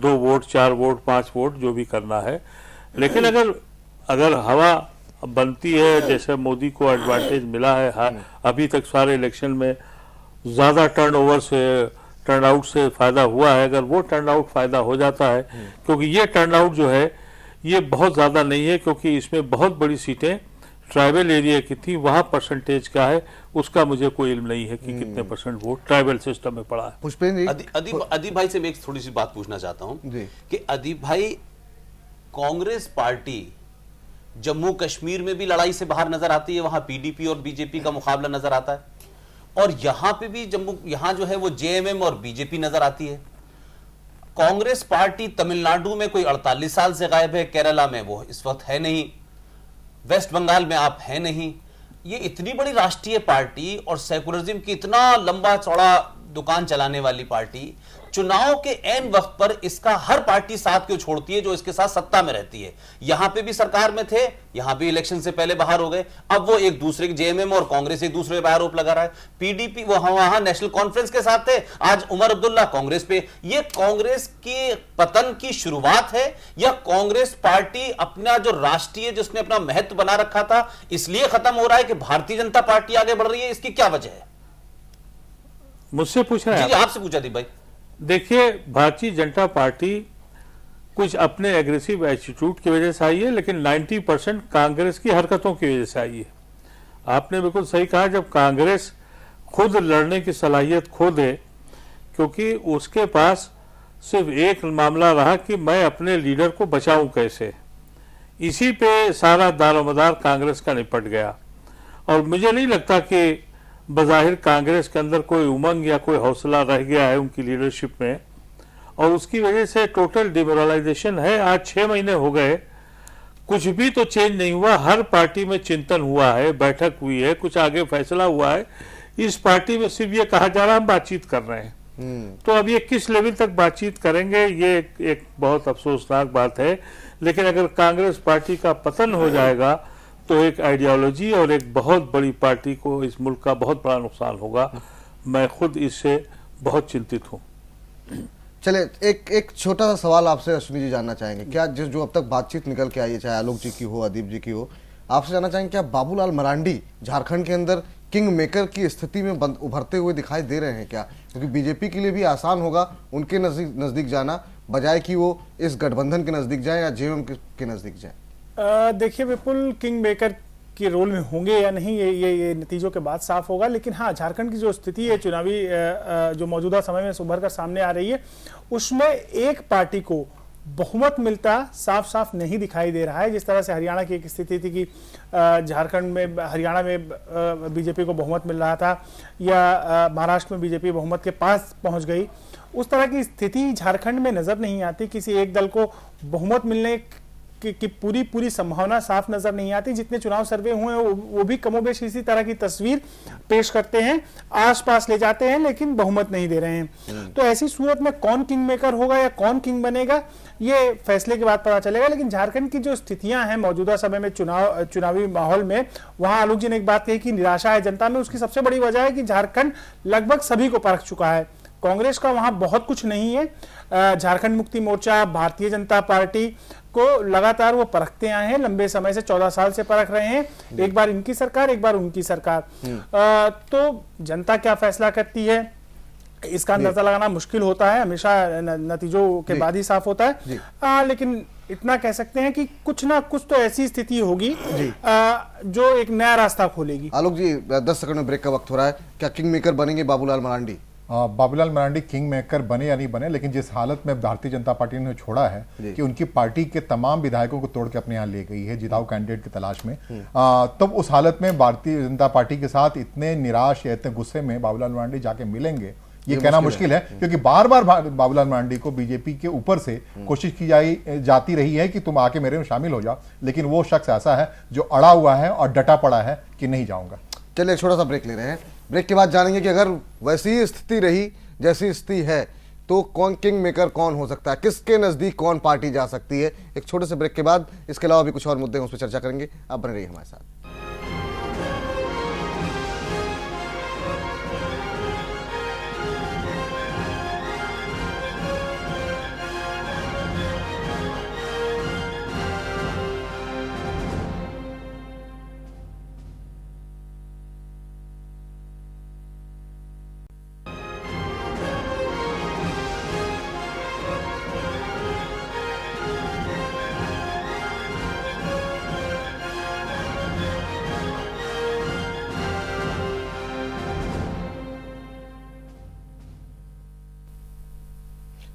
[SPEAKER 3] 2 वोट, 4 वोट, 5 वोट जो भी करना है। लेकिन अगर हवा बनती है, जैसे मोदी को एडवांटेज मिला है, अभी तक सारे इलेक्शन में ज्यादा टर्नआउट से फायदा हुआ है, अगर वो टर्नआउट फायदा हो जाता है, क्योंकि ये टर्नआउट जो है ये बहुत ज्यादा नहीं है, क्योंकि इसमें बहुत बड़ी सीटें ट्राइबल एरिया की थी, वहां परसेंटेज का है उसका मुझे कोई इल्म नहीं है कि कितने % वोट ट्राइबल सिस्टम में पड़ा है।
[SPEAKER 1] पुष्पेंद्र
[SPEAKER 5] अदीब भाई से मैं एक थोड़ी सी बात पूछना चाहता हूं कि अदीब भाई, कांग्रेस पार्टी जम्मू कश्मीर में भी लड़ाई से बाहर नजर आती है, वहां पीडीपी और बीजेपी का मुकाबला नजर आता है, और यहां पे भी यहां जो है वो जेएमएम और बीजेपी नजर आती है। कांग्रेस पार्टी तमिलनाडु में कोई 48 साल से गायब है, केरला में वो इस वक्त है नहीं, वेस्ट बंगाल में आप है नहीं। ये इतनी बड़ी राष्ट्रीय पार्टी और सेकुलरिज्म की इतना लंबा चौड़ा दुकान चलाने वाली पार्टी, चुनाव के एन वक्त पर इसका हर पार्टी साथ क्यों छोड़ती है जो इसके साथ सत्ता में रहती है? यहां पे भी सरकार में थे, यहां भी इलेक्शन से पहले बाहर हो गए, अब वो एक दूसरे के, जेएमएम और कांग्रेस एक दूसरे पर आरोप लगा रहा है। पीडीपी वो वहां नेशनल कॉन्फ्रेंस के साथ थे, आज उमर अब्दुल्ला कांग्रेस पे। ये कांग्रेस के पतन की शुरुआत है या कांग्रेस पार्टी अपना जो राष्ट्रीय, जिसने अपना महत्व बना रखा था, इसलिए खत्म हो रहा है कि भारतीय जनता पार्टी आगे बढ़ रही है? इसकी क्या वजह है?
[SPEAKER 3] मुझसे पूछा है?
[SPEAKER 5] आपसे पूछा दी भाई।
[SPEAKER 3] देखिए, भारतीय जनता पार्टी कुछ अपने एग्रेसिव एटीट्यूड की वजह से आई है, लेकिन 90% कांग्रेस की हरकतों की वजह से आई है। आपने बिल्कुल सही कहा, जब कांग्रेस खुद लड़ने की सलाहियत खो दे, क्योंकि उसके पास सिर्फ एक मामला रहा कि मैं अपने लीडर को बचाऊं कैसे, इसी पे सारा दारोमदार कांग्रेस का निपट गया। और मुझे नहीं लगता कि बज़ाहिर कांग्रेस के अंदर कोई उमंग या कोई हौसला रह गया है उनकी लीडरशिप में, और उसकी वजह से टोटल डिमोरलाइजेशन है। आज 6 महीने हो गए, कुछ भी तो चेंज नहीं हुआ। हर पार्टी में चिंतन हुआ है, बैठक हुई है, कुछ आगे फैसला हुआ है। इस पार्टी में सिर्फ ये कहा जा रहा है हम बातचीत कर रहे हैं। तो अब ये किस लेवल तक बातचीत करेंगे, ये एक बहुत अफसोसनाक बात है। लेकिन अगर कांग्रेस पार्टी का पतन हो जाएगा तो एक आइडियोलॉजी और एक बहुत बड़ी पार्टी को इस मुल्क का बहुत बड़ा नुकसान होगा। मैं खुद इससे बहुत चिंतित हूँ।
[SPEAKER 1] चलिए, एक छोटा सा सवाल आपसे अश्विनी जी जानना चाहेंगे। क्या जो अब तक बातचीत निकल के आई है, चाहे आलोक जी की हो, अदीब जी की हो, आपसे जानना चाहेंगे क्या बाबूलाल मरांडी झारखंड के अंदर किंग मेकर की स्थिति में उभरते हुए दिखाई दे रहे हैं क्या? क्योंकि बीजेपी के लिए भी आसान होगा उनके नजदीक जाना, बजाय कि वो इस गठबंधन के नजदीक जाए या जेएमएम के नजदीक जाए।
[SPEAKER 6] देखिए, विपुल किंग मेकर के रोल में होंगे या नहीं, ये नतीजों के बाद साफ होगा। लेकिन हाँ, झारखंड की जो स्थिति है चुनावी, जो मौजूदा समय में उभर कर सामने आ रही है, उसमें एक पार्टी को बहुमत मिलता साफ साफ नहीं दिखाई दे रहा है। जिस तरह से हरियाणा की एक स्थिति थी कि झारखंड में, हरियाणा में बीजेपी को बहुमत मिल रहा था, या महाराष्ट्र में बीजेपी बहुमत के पास पहुंच गई, उस तरह की स्थिति झारखंड में नजर नहीं आती। किसी एक दल को बहुमत मिलने की पूरी संभावना साफ नजर नहीं आती। जितने चुनाव सर्वे हुए हैं वो भी कमोबेश इसी तरह की तस्वीर पेश करते हैं, आसपास ले जाते हैं, लेकिन बहुमत नहीं दे रहे हैं। तो ऐसी सूरत में कौन किंग मेकर होगा या कौन किंग बनेगा, ये फैसले के बाद पता चलेगा। लेकिन झारखंड की जो स्थितियां हैं मौजूदा समय में चुनावी माहौल में, वहां आलोक जी ने एक बात कही कि निराशा है जनता में। उसकी सबसे बड़ी वजह है कि झारखंड लगभग सभी को परख चुका है। कांग्रेस का वहां बहुत कुछ नहीं है। झारखंड मुक्ति मोर्चा, भारतीय जनता पार्टी को लगातार वो परखते आए हैं, लंबे समय से 14 साल से परख रहे हैं। एक बार इनकी सरकार, एक बार उनकी सरकार। तो जनता क्या फैसला करती है इसका अंदाजा लगाना मुश्किल होता है, हमेशा नतीजों के बाद ही साफ होता है। लेकिन इतना कह सकते हैं कि कुछ ना कुछ तो ऐसी स्थिति होगी जो एक नया रास्ता खोलेगी।
[SPEAKER 1] आलोक जी, 10 सेकंड में ब्रेक का वक्त हो रहा है। क्या किंग मेकर बनेंगे बाबूलाल मरांडी?
[SPEAKER 4] बाबूलाल मरांडी किंग मेकर बने या नहीं बने, लेकिन जिस हालत में भारतीय जनता पार्टी ने छोड़ा है कि उनकी पार्टी के तमाम विधायकों को तोड़ के अपने यहाँ ले गई है जिताऊ कैंडिडेट की तलाश में, तब उस हालत में भारतीय जनता पार्टी के साथ इतने निराश या इतने गुस्से में बाबूलाल मरांडी जाके मिलेंगे, ये कहना मुश्किल है। क्योंकि बार बार बाबूलाल मरांडी को बीजेपी के ऊपर से कोशिश की जाती रही है कि तुम आके मेरे में शामिल हो जाओ, लेकिन वो शख्स ऐसा है जो अड़ा हुआ है और डटा पड़ा है कि नहीं जाऊंगा।
[SPEAKER 1] चलिए, छोटा सा ब्रेक ले रहे हैं। ब्रेक के बाद जानेंगे कि अगर वैसी स्थिति रही जैसी स्थिति है तो कौन किंग मेकर कौन हो सकता है, किसके नजदीक कौन पार्टी जा सकती है। एक छोटे से ब्रेक के बाद इसके अलावा भी कुछ और मुद्दे हैं, उस पर चर्चा करेंगे। आप बने रहिए हमारे साथ।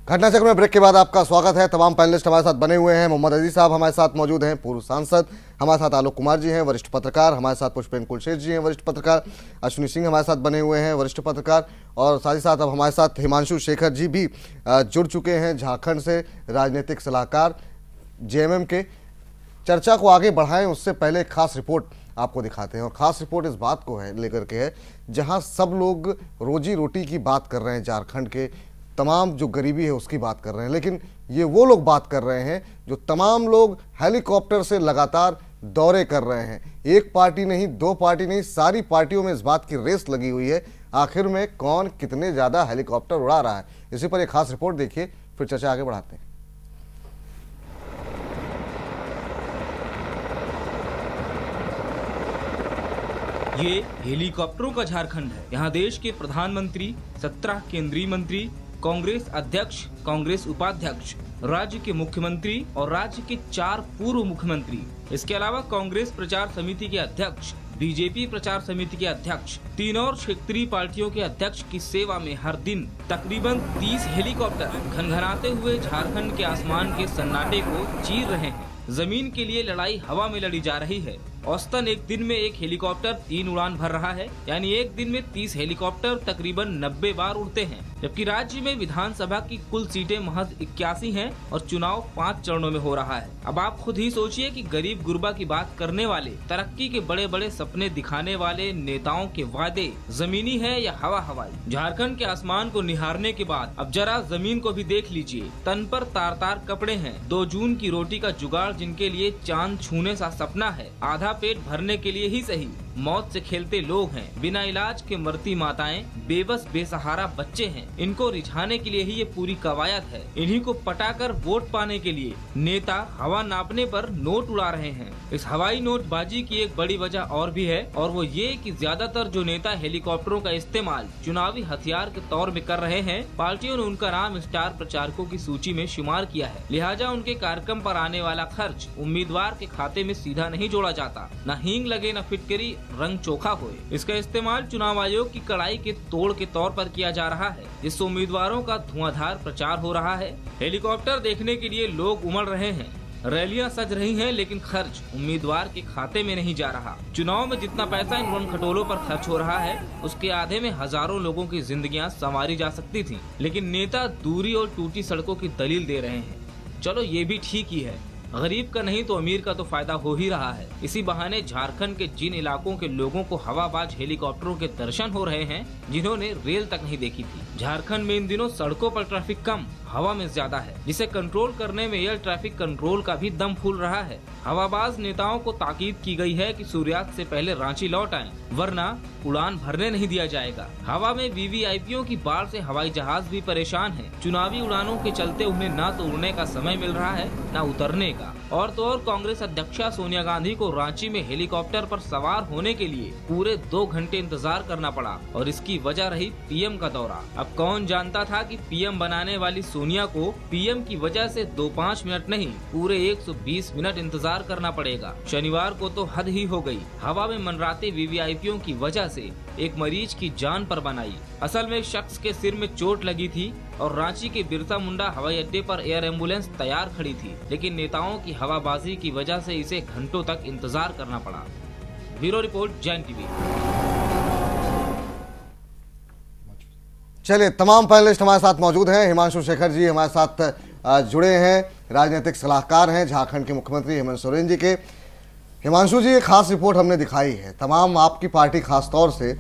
[SPEAKER 1] घटना चक्र में ब्रेक के बाद आपका स्वागत है। तमाम पैनलिस्ट हमारे साथ बने हुए हैं। मोहम्मद अजीज साहब हमारे साथ मौजूद हैं, पूर्व सांसद। हमारे साथ आलोक कुमार जी हैं, वरिष्ठ पत्रकार। हमारे साथ पुष्पेंद्र कुलशेखर जी हैं, वरिष्ठ पत्रकार। अश्विनी सिंह हमारे साथ बने हुए हैं, वरिष्ठ पत्रकार। और साथ ही साथ अब हमारे साथ हिमांशु शेखर जी भी जुड़ चुके हैं, झारखंड से राजनीतिक सलाहकार जेएमएम के। चर्चा को आगे बढ़ाएं उससे पहले एक खास रिपोर्ट आपको दिखाते हैं, और खास रिपोर्ट इस बात को है लेकर के है जहां सब लोग रोजी रोटी की बात कर रहे हैं, झारखंड के तमाम जो गरीबी है उसकी बात कर रहे हैं, लेकिन ये वो लोग बात कर रहे हैं जो तमाम लोग हेलीकॉप्टर से लगातार दौरे कर रहे हैं। एक पार्टी नहीं, दो पार्टी नहीं, सारी पार्टियों में इस बात की रेस लगी हुई है आखिर में कौन कितने ज्यादा हेलीकॉप्टर उड़ा रहा है। इसी पर एक खास रिपोर्ट देखिए, फिर चर्चा आगे बढ़ाते हैं।
[SPEAKER 7] ये हेलीकॉप्टरों का झारखंड है। यहाँ देश के प्रधानमंत्री, 17 केंद्रीय मंत्री, कांग्रेस अध्यक्ष, कांग्रेस उपाध्यक्ष, राज्य के मुख्यमंत्री और राज्य के 4 पूर्व मुख्यमंत्री, इसके अलावा कांग्रेस प्रचार समिति के अध्यक्ष, बीजेपी प्रचार समिति के अध्यक्ष, 3 और क्षेत्रीय पार्टियों के अध्यक्ष की सेवा में हर दिन तकरीबन 30 हेलीकॉप्टर घनघनाते हुए झारखंड के आसमान के सन्नाटे को चीर रहे हैं। जमीन के लिए लड़ाई हवा में लड़ी जा रही है। औसतन एक दिन में एक हेलीकॉप्टर 3 उड़ान भर रहा है, यानी एक दिन में 30 हेलीकॉप्टर तकरीबन 90 बार उड़ते हैं। जबकि राज्य में विधानसभा की कुल सीटें महज 81 हैं और चुनाव 5 चरणों में हो रहा है। अब आप खुद ही सोचिए कि गरीब गुरबा की बात करने वाले, तरक्की के बड़े बड़े सपने दिखाने वाले नेताओं के वादे जमीनी है या हवा हवाई। झारखंड के आसमान को निहारने के बाद अब जरा जमीन को भी देख लीजिए। तन पर तार तार कपड़े हैं, 2 जून की रोटी का जुगाड़ जिनके लिए चांद छूने सा सपना है, आधा पेट भरने के लिए ही सही मौत से खेलते लोग हैं, बिना इलाज के मरती माताएं, बेबस बेसहारा बच्चे हैं। इनको रिझाने के लिए ही ये पूरी कवायद है। इन्हीं को पटाकर वोट पाने के लिए नेता हवा नापने पर नोट उड़ा रहे हैं। इस हवाई नोटबाजी की एक बड़ी वजह और भी है, और वो ये कि ज्यादातर जो नेता हेलीकॉप्टरों का इस्तेमाल चुनावी हथियार के तौर में कर रहे हैं, पार्टियों ने उनका नाम स्टार प्रचारकों की सूची में शुमार किया है। लिहाजा उनके कार्यक्रम पर आने वाला खर्च उम्मीदवार के खाते में सीधा नहीं जोड़ा जाता। न हींग लगे न फिटकरी रंग चोखा होए। इसका इस्तेमाल चुनाव आयोग की कड़ाई के तोड़ के तौर पर किया जा रहा है, जिससे उम्मीदवारों का धुआंधार प्रचार हो रहा है। हेलीकॉप्टर देखने के लिए लोग उमड़ रहे हैं, रैलियां सज रही हैं, लेकिन खर्च उम्मीदवार के खाते में नहीं जा रहा। चुनाव में जितना पैसा इन वन खटोलों पर खर्च हो रहा है, उसके आधे में हजारों लोगों की जिंदगियां संवारी जा सकती थी, लेकिन नेता दूरी और टूटी सड़कों की दलील दे रहे हैं। चलो ये भी ठीक ही है, गरीब का नहीं तो अमीर का तो फायदा हो ही रहा है। इसी बहाने झारखंड के जिन इलाकों के लोगों को हवाबाज हेलीकॉप्टरों के दर्शन हो रहे हैं, जिन्होंने रेल तक नहीं देखी थी। झारखंड में इन दिनों सड़कों पर ट्रैफिक कम, हवा में ज्यादा है, जिसे कंट्रोल करने में एयर ट्रैफिक कंट्रोल का भी दम फूल रहा है। हवाबाज नेताओं को ताकीद की गई है कि सूर्यास्त से पहले रांची लौट आएं, वरना उड़ान भरने नहीं दिया जाएगा। हवा में वीवीआईपीओ की बाढ़ से हवाई जहाज भी परेशान हैं। चुनावी उड़ानों के चलते उन्हें न तो उड़ने का समय मिल रहा है, न उतरने का। और तो और कांग्रेस अध्यक्षा सोनिया गांधी को रांची में हेलीकॉप्टर पर सवार होने के लिए पूरे 2 घंटे इंतजार करना पड़ा, और इसकी वजह रही पीएम का दौरा। अब कौन जानता था कि पीएम बनाने वाली सोनिया को पीएम की वजह से 2-5 मिनट नहीं, पूरे 120 मिनट इंतजार करना पड़ेगा। शनिवार को तो हद ही हो गई। हवा में मनराते वीवीआईपीओ की वजह से एक मरीज की जान पर बनाई। असल में एक शख्स के सिर में चोट लगी थी और रांची के बिरसा मुंडा हवाई अड्डे पर एयर एम्बुलेंस तैयार खड़ी थी, लेकिन नेताओं की हवाबाजी की वजह से इसे घंटों तक इंतजार करना पड़ा। Bureau report, Jain TV.
[SPEAKER 1] चलिए, तमाम पैनलिस्ट हमारे साथ मौजूद हैं। हिमांशु शेखर जी हमारे साथ जुड़े हैं, राजनीतिक सलाहकार हैं झारखंड के मुख्यमंत्री हेमंत सोरेन जी के। हिमांशु जी, एक खास रिपोर्ट हमने दिखाई है, तमाम आपकी पार्टी खास तौर से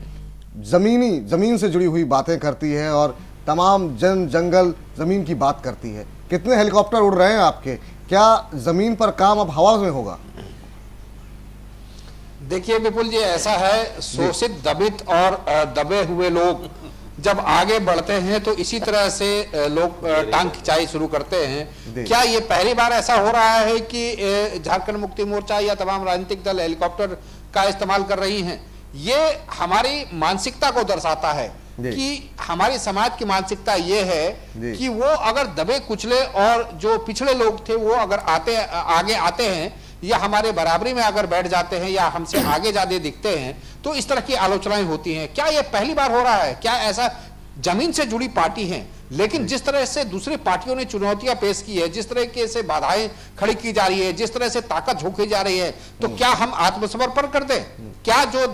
[SPEAKER 1] जमीन से जुड़ी हुई बातें करती है और तमाम जंगल जमीन की बात करती है। कितने हेलीकॉप्टर उड़ रहे हैं आपके? क्या जमीन पर काम अब हवा में होगा?
[SPEAKER 8] देखिए विपुल जी, ऐसा है, शोषित, दबित और दबे हुए लोग जब आगे बढ़ते हैं तो इसी तरह से लोग टांग खिंचाई शुरू करते हैं। क्या ये पहली बार ऐसा हो रहा है कि झारखंड मुक्ति मोर्चा या तमाम राजनीतिक दल हेलीकॉप्टर का इस्तेमाल कर रही हैं? ये हमारी मानसिकता को दर्शाता है कि हमारी समाज की मानसिकता ये है कि वो अगर दबे कुचले और जो पिछड़े लोग थे वो अगर आगे आते हैं या हमारे बराबरी में अगर बैठ जाते हैं या हमसे आगे ज्यादा दिखते हैं तो इस तरह की आलोचनाएं होती हैं। क्या ये पहली बार हो रहा है? क्या ऐसा जमीन से जुड़ी पार्टी हैं लेकिन जिस तरह से दूसरी पार्टियों ने चुनौतियां पेश की है, जिस तरह से बाधाएं खड़ी की जा रही है, जिस तरह से ताकत झोंकी जा रही है, तो क्या हम आत्मसमर्पण कर दें? क्या जो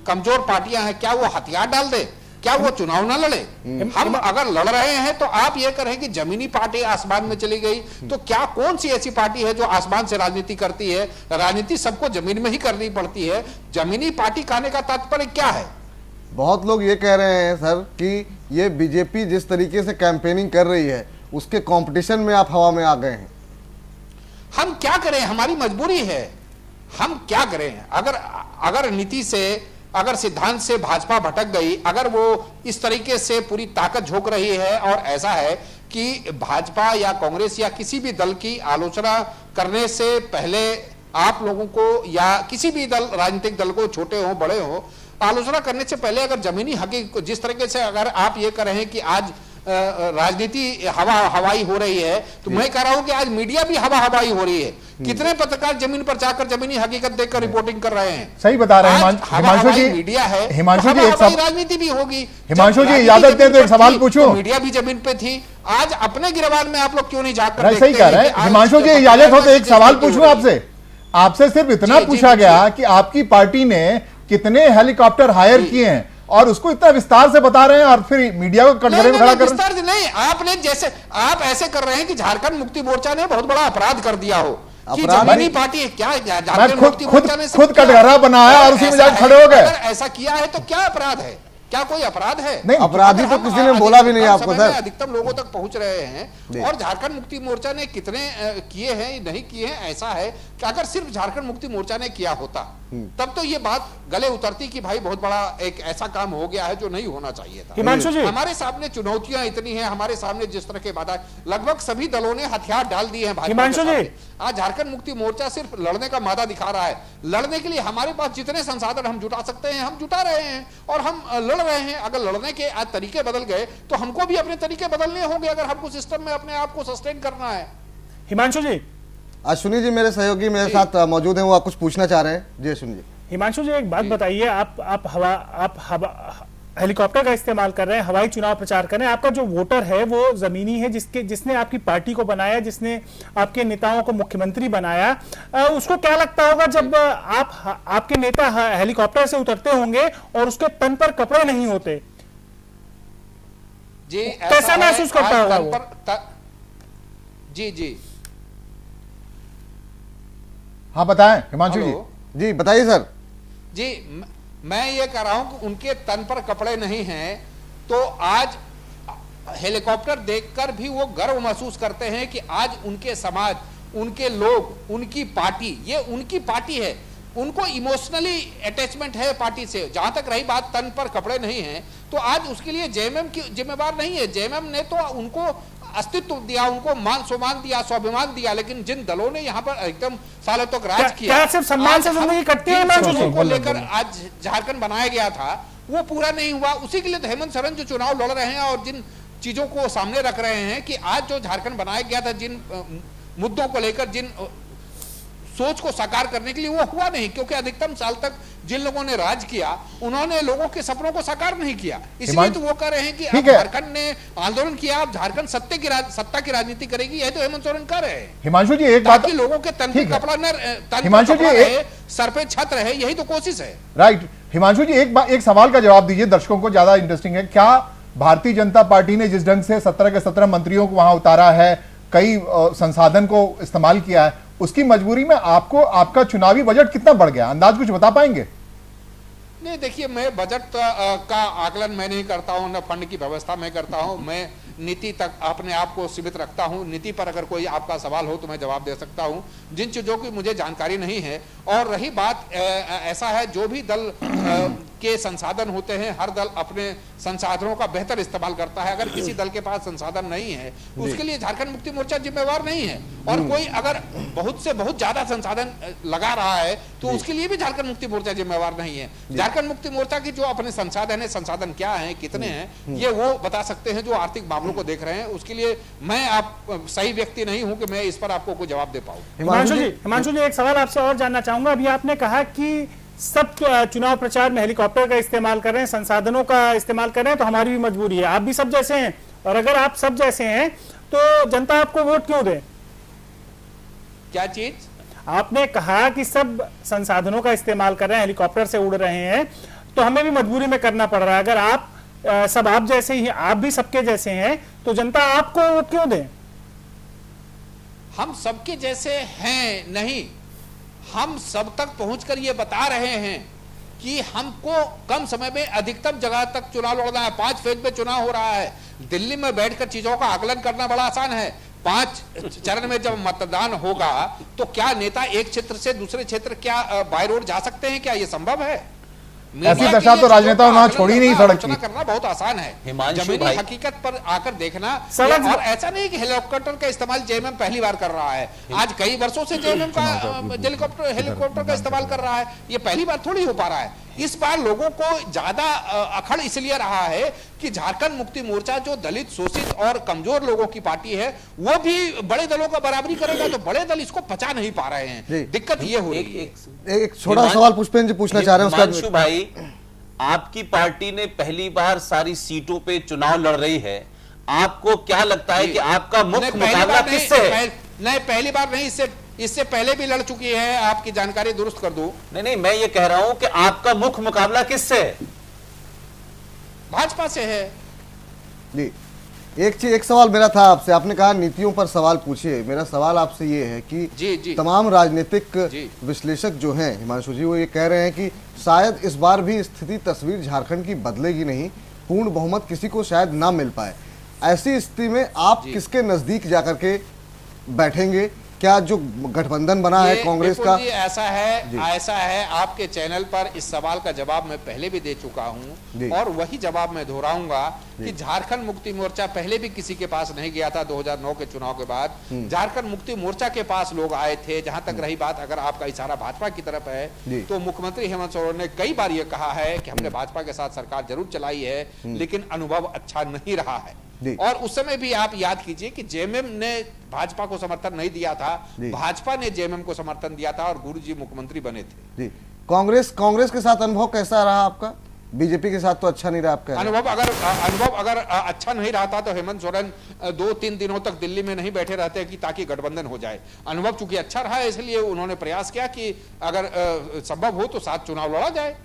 [SPEAKER 8] कमजोर पार्टियां हैं क्या वो हथियार डाल दें? क्या वो चुनाव ना लड़े? हम अगर लड़ रहे हैं तो आप ये करें कि जमीनी पार्टी आसमान में चली गई, तो क्या कौन सी ऐसी पार्टी है जो आसमान से राजनीति करती है? राजनीति सबको जमीन में ही करनी पड़ती है। जमीनी पार्टी कहने का तात्पर्य क्या है?
[SPEAKER 1] बहुत लोग ये कह रहे हैं सर कि ये बीजेपी जिस तरीके से कैंपेनिंग कर रही है उसके कंपटीशन में आप हवा में आ गए हैं।
[SPEAKER 8] हम क्या करें, हमारी मजबूरी है, हम क्या करें? अगर नीति से, अगर सिद्धांत से भाजपा भटक गई, अगर वो इस तरीके से पूरी ताकत झोंक रही है, और ऐसा है कि भाजपा या कांग्रेस या किसी भी दल की आलोचना करने से पहले आप लोगों को या किसी भी दल, राजनीतिक दल को, छोटे हो बड़े हो, आलोचना करने से पहले अगर जमीनी हकीकत, जिस तरीके से अगर आप ये कर रहे हैं कि आज राजनीति हवाई हो रही है, तो मैं कह रहा हूं कि आज मीडिया भी हवाई हो रही है। कितने पत्रकार जमीन पर जाकर जमीनी हकीकत देखकर रिपोर्टिंग कर रहे हैं।
[SPEAKER 4] सही बता रहे हैं हिमांशु जी।
[SPEAKER 8] मीडिया है,
[SPEAKER 4] हिमांशु जी, एक
[SPEAKER 8] राजनीति भी होगी।
[SPEAKER 4] हिमांशु जी इजाजत दें तो एक सवाल पूछूं।
[SPEAKER 8] मीडिया भी जमीन पे थी, आज अपने गिरबान में आप लोग क्यों नहीं जाकर?
[SPEAKER 4] सही कह रहे हैं हिमांशु जी, इजाजत हो तो एक सवाल पूछूं आपसे सिर्फ इतना पूछा गया कि आपकी पार्टी ने कितने हेलीकॉप्टर हायर किए हैं, और उसको इतना विस्तार से बता रहे हैं, और फिर मीडिया को कटघरे में खड़ा कर रहे हैं।
[SPEAKER 8] नहीं, आपने जैसे आप ऐसे कर रहे हैं कि झारखंड मुक्ति मोर्चा ने बहुत बड़ा अपराध कर दिया हो कि जमीनी पार्टी है। क्या झारखंड मुक्ति मोर्चा ने
[SPEAKER 4] खुद कटघरा बनाया और उसी में जाकर खड़े हो गए?
[SPEAKER 8] अगर ऐसा किया है तो क्या अपराध है? क्या कोई अपराध है?
[SPEAKER 1] नहीं, अपराधी तो किसी ने बोला भी नहीं आपको सर।
[SPEAKER 8] अधिकतम लोगों तक पहुंच रहे हैं, और झारखंड मुक्ति मोर्चा ने कितने किए हैं नहीं किए हैं, ऐसा है कि अगर सिर्फ झारखंड मुक्ति मोर्चा ने किया होता तब तो ये बात गले उतरती कि भाई बहुत बड़ा एक ऐसा काम हो गया है जो नहीं होना चाहिए था।
[SPEAKER 6] हिमांशु जी,
[SPEAKER 8] हमारे सामने चुनौतियां इतनी हैं, हमारे सामने जिस तरह के बाधा, लगभग सभी दलों ने हथियार डाल दिए हैं।
[SPEAKER 6] हिमांशु जी,
[SPEAKER 8] आज झारखंड मुक्ति मोर्चा सिर्फ लड़ने का मादा दिखा रहा है। लड़ने के लिए हमारे पास जितने संसाधन हम जुटा सकते हैं हम जुटा रहे हैं, और हम लड़ रहे हैं। अगर लड़ने के आज तरीके बदल गए तो हमको भी अपने तरीके बदलने होंगे, अगर हमको सिस्टम में अपने आप को सस्टेन करना है।
[SPEAKER 6] हिमांशु जी,
[SPEAKER 1] अश्विनी जी मेरे सहयोगी मेरे साथ मौजूद हैं, वो आप कुछ पूछना चाह रहे हैं। जी अश्विनी जी।
[SPEAKER 6] हिमांशु जी, एक बात बताइए, आप हवा हेलीकॉप्टर का इस्तेमाल कर रहे हैं, हवाई चुनाव प्रचार कर रहे हैं। आपका जो वोटर है वो जमीनी है, जिसने आपकी पार्टी को बनाया, जिसने आपके नेताओं को मुख्यमंत्री बनाया, उसको क्या लगता होगा जब आपके नेता हेलीकॉप्टर से उतरते होंगे और उसके तन पर कपड़े नहीं होते?
[SPEAKER 8] जी,
[SPEAKER 6] कैसा महसूस करता होगा वो?
[SPEAKER 8] जी
[SPEAKER 4] हाँ बताएं हिमांशु जी।
[SPEAKER 1] जी बताइए सर।
[SPEAKER 8] जी, मैं ये कह रहा हूं कि उनके तन पर कपड़े नहीं हैं, तो आज हेलीकॉप्टर देखकर भी वो गर्व महसूस करते हैं कि आज उनके समाज, उनके लोग, उनकी पार्टी, ये उनकी पार्टी है, उनको इमोशनली अटैचमेंट है पार्टी से। जहां तक रही बात तन पर कपड़े नहीं हैं, तो आज उसके लिए जेएमएम की जिम्मेवार नहीं है। जेएमएम ने तो उनको अस्तित्व दिया, उनको मान सम्मान दिया, स्वाभिमान दिया, लेकिन जिन दलों ने यहाँ पर एकदम सालों तक राज किया,
[SPEAKER 6] क्या सिर्फ सम्मान से जिंदगी कटती है?
[SPEAKER 8] को लेकर आज झारखंड बनाया गया था वो पूरा नहीं हुआ। उसी के लिए हेमंत सोरेन जो चुनाव लड़ रहे हैं और जिन चीजों को सामने रख रहे हैं कि आज जो झारखंड बनाया गया था, जिन मुद्दों को लेकर, जिन सोच को साकार करने के लिए, वो हुआ नहीं, क्योंकि अधिकतम साल तक जिन लोगों ने राज किया उन्होंने लोगों के सपनों को साकार नहीं किया। इसलिए तो वो कह रहे हैं कि अब झारखंड ने आंदोलन किया, अब झारखंड सत्ता की राजनीति करेगी, यह तो हेमंत सोरेन कह रहे हैं।
[SPEAKER 4] हिमांशु जी एक बात,
[SPEAKER 8] लोगों के तन पे कपड़ा न,
[SPEAKER 4] हिमांशु जी
[SPEAKER 8] सर पे छत रहे, यही तो कोशिश है।
[SPEAKER 4] राइट। हिमांशु जी एक सवाल का जवाब दीजिए, दर्शकों को ज्यादा इंटरेस्टिंग है। क्या भारतीय जनता पार्टी ने जिस ढंग से 17 के 17 मंत्रियों को वहां उतारा है, कई संसाधन को इस्तेमाल किया है, उसकी मजबूरी में आपका चुनावी बजट कितना बढ़ गया? अंदाज कुछ बता पाएंगे?
[SPEAKER 8] नहीं, देखिए, मैं बजट का आकलन मैं नहीं करता हूं, न फंड की व्यवस्था मैं करता हूं। मैं नीति तक अपने आप को सीमित रखता हूं। नीति पर अगर कोई आपका सवाल हो तो मैं जवाब दे सकता हूं, जिन चीजों की मुझे जानकारी नहीं है। और रही बात, ऐसा है, जो भी दल के संसाधन होते हैं, हर दल अपने संसाधनों का बेहतर इस्तेमाल करता है। अगर किसी दल के पास संसाधन नहीं है उसके लिए झारखंड मुक्ति मोर्चा जिम्मेवार नहीं है। और कोई अगर बहुत से बहुत ज्यादा संसाधन लगा रहा है तो उसके लिए भी झारखंड मुक्ति मोर्चा जिम्मेवार नहीं है। झारखंड मुक्ति मोर्चा की जो अपने संसाधन है, संसाधन क्या है, कितने हैं, ये वो बता सकते हैं जो आर्थिक मामलों को देख रहे हैं। उसके लिए मैं सही व्यक्ति नहीं हूं कि मैं इस पर आपको कोई जवाब दे पाऊं।
[SPEAKER 6] हिमांशु जी, एक सवाल आपसे और जानना चाहूंगा। अभी आपने कहा कि सब चुनाव प्रचार में हेलीकॉप्टर का इस्तेमाल कर रहे हैं, संसाधनों का इस्तेमाल कर रहे हैं, तो हमारी भी मजबूरी है, आप भी सब जैसे हैं, और अगर आप सब जैसे हैं तो जनता आपको वोट क्यों दे?
[SPEAKER 8] क्या चीज?
[SPEAKER 6] आपने कहा कि सब संसाधनों का इस्तेमाल कर रहे हैं, हेलीकॉप्टर से उड़ रहे हैं, तो हमें भी मजबूरी में करना पड़ रहा है। अगर आप सब आप जैसे ही, आप भी सबके जैसे हैं, तो जनता आपको वोट क्यों दे?
[SPEAKER 8] हम सबके जैसे हैं नहीं, हम सब तक पहुंचकर ये बता रहे हैं कि हमको कम समय में अधिकतम जगह तक चुनाव लड़ना है। 5 फेज में चुनाव हो रहा है। दिल्ली में बैठकर चीजों का आकलन करना बड़ा आसान है। 5 चरण में जब मतदान होगा तो क्या नेता एक क्षेत्र से दूसरे क्षेत्र क्या बाय रोड जा सकते हैं? क्या ये संभव है?
[SPEAKER 4] ऐसी दशा तो राजनेताओं ने छोड़ी नहीं सड़क की।
[SPEAKER 8] करना बहुत आसान है, जमीनी हकीकत पर आकर देखना।
[SPEAKER 6] सड़क
[SPEAKER 8] और ऐसा नहीं कि हेलीकॉप्टर का इस्तेमाल जेएमएम पहली बार कर रहा है। आज कई वर्षों से जेएमएम का हेलीकॉप्टर का इस्तेमाल कर रहा है, ये पहली बार थोड़ी हो पा रहा है। इस बार लोगों को ज्यादा अखड़ इसलिए रहा है कि झारखंड मुक्ति मोर्चा जो दलित, शोषित और कमजोर लोगों की पार्टी है, वो भी बड़े दलों का बराबरी करेगा, तो बड़े दल इसको पचा नहीं पा रहे हैं। दिक्कत ये हो रही है।
[SPEAKER 1] एक छोटा सवाल पुष्पेंद्र जी पूछना चाह रहे हैं।
[SPEAKER 5] हिमांशु भाई, आपकी पार्टी ने पहली बार सारी सीटों पे चुनाव लड़ रही है, आपको क्या लगता है कि आपका मुख्य मुकाबला किससे है?
[SPEAKER 8] नहीं, पहली बार नहीं, इससे पहले भी लड़ चुकी है। आपकी जानकारी दुरुस्त कर दूं।
[SPEAKER 5] नहीं, मैं ये कह रहा हूं कि आपका मुख्य मुकाबला किससे है?
[SPEAKER 8] भाजपा से है
[SPEAKER 1] जी। एक सवाल मेरा था आपसे, आपने कहा नीतियों पर सवाल पूछिए। मेरा सवाल आपसे ये है कि
[SPEAKER 8] जी।
[SPEAKER 1] तमाम राजनीतिक विश्लेषक जो हैं हिमांशु जी, वो ये कह रहे हैं कि शायद इस बार भी स्थिति, तस्वीर झारखंड की बदलेगी नहीं, पूर्ण बहुमत किसी को शायद ना मिल पाए। ऐसी स्थिति में आप किसके नजदीक जाकर के बैठेंगे? क्या जो गठबंधन बना है कांग्रेस का?
[SPEAKER 8] ऐसा है आपके चैनल पर इस सवाल का जवाब मैं पहले भी दे चुका हूं और वही जवाब मैं दोहराऊंगा कि झारखंड मुक्ति मोर्चा पहले भी किसी के पास नहीं गया था। 2009 के चुनाव के बाद झारखंड मुक्ति मोर्चा के पास लोग आए थे। जहां तक रही बात, अगर आपका इशारा भाजपा की तरफ है, तो मुख्यमंत्री हेमंत सोरेन ने कई बार यह कहा है कि हमने भाजपा के साथ सरकार जरूर चलाई है, लेकिन अनुभव अच्छा नहीं रहा है। और उस समय भी आप याद कीजिए कि जेएमएम ने भाजपा को समर्थन नहीं दिया था, भाजपा ने जेएमएम को समर्थन दिया था और गुरुजी मुख्यमंत्री बने थे।
[SPEAKER 1] जी। कांग्रेस के साथ अनुभव कैसा रहा आपका? बीजेपी के साथ तो अच्छा नहीं रहा आपका
[SPEAKER 8] अनुभव। अगर अच्छा नहीं रहा था तो हेमंत सोरेन 2-3 दिनों तक दिल्ली में नहीं बैठे रहते कि ताकि गठबंधन हो जाए। अनुभव चूंकि अच्छा रहा है, इसलिए उन्होंने प्रयास किया कि अगर संभव हो तो साथ चुनाव लड़ा जाए।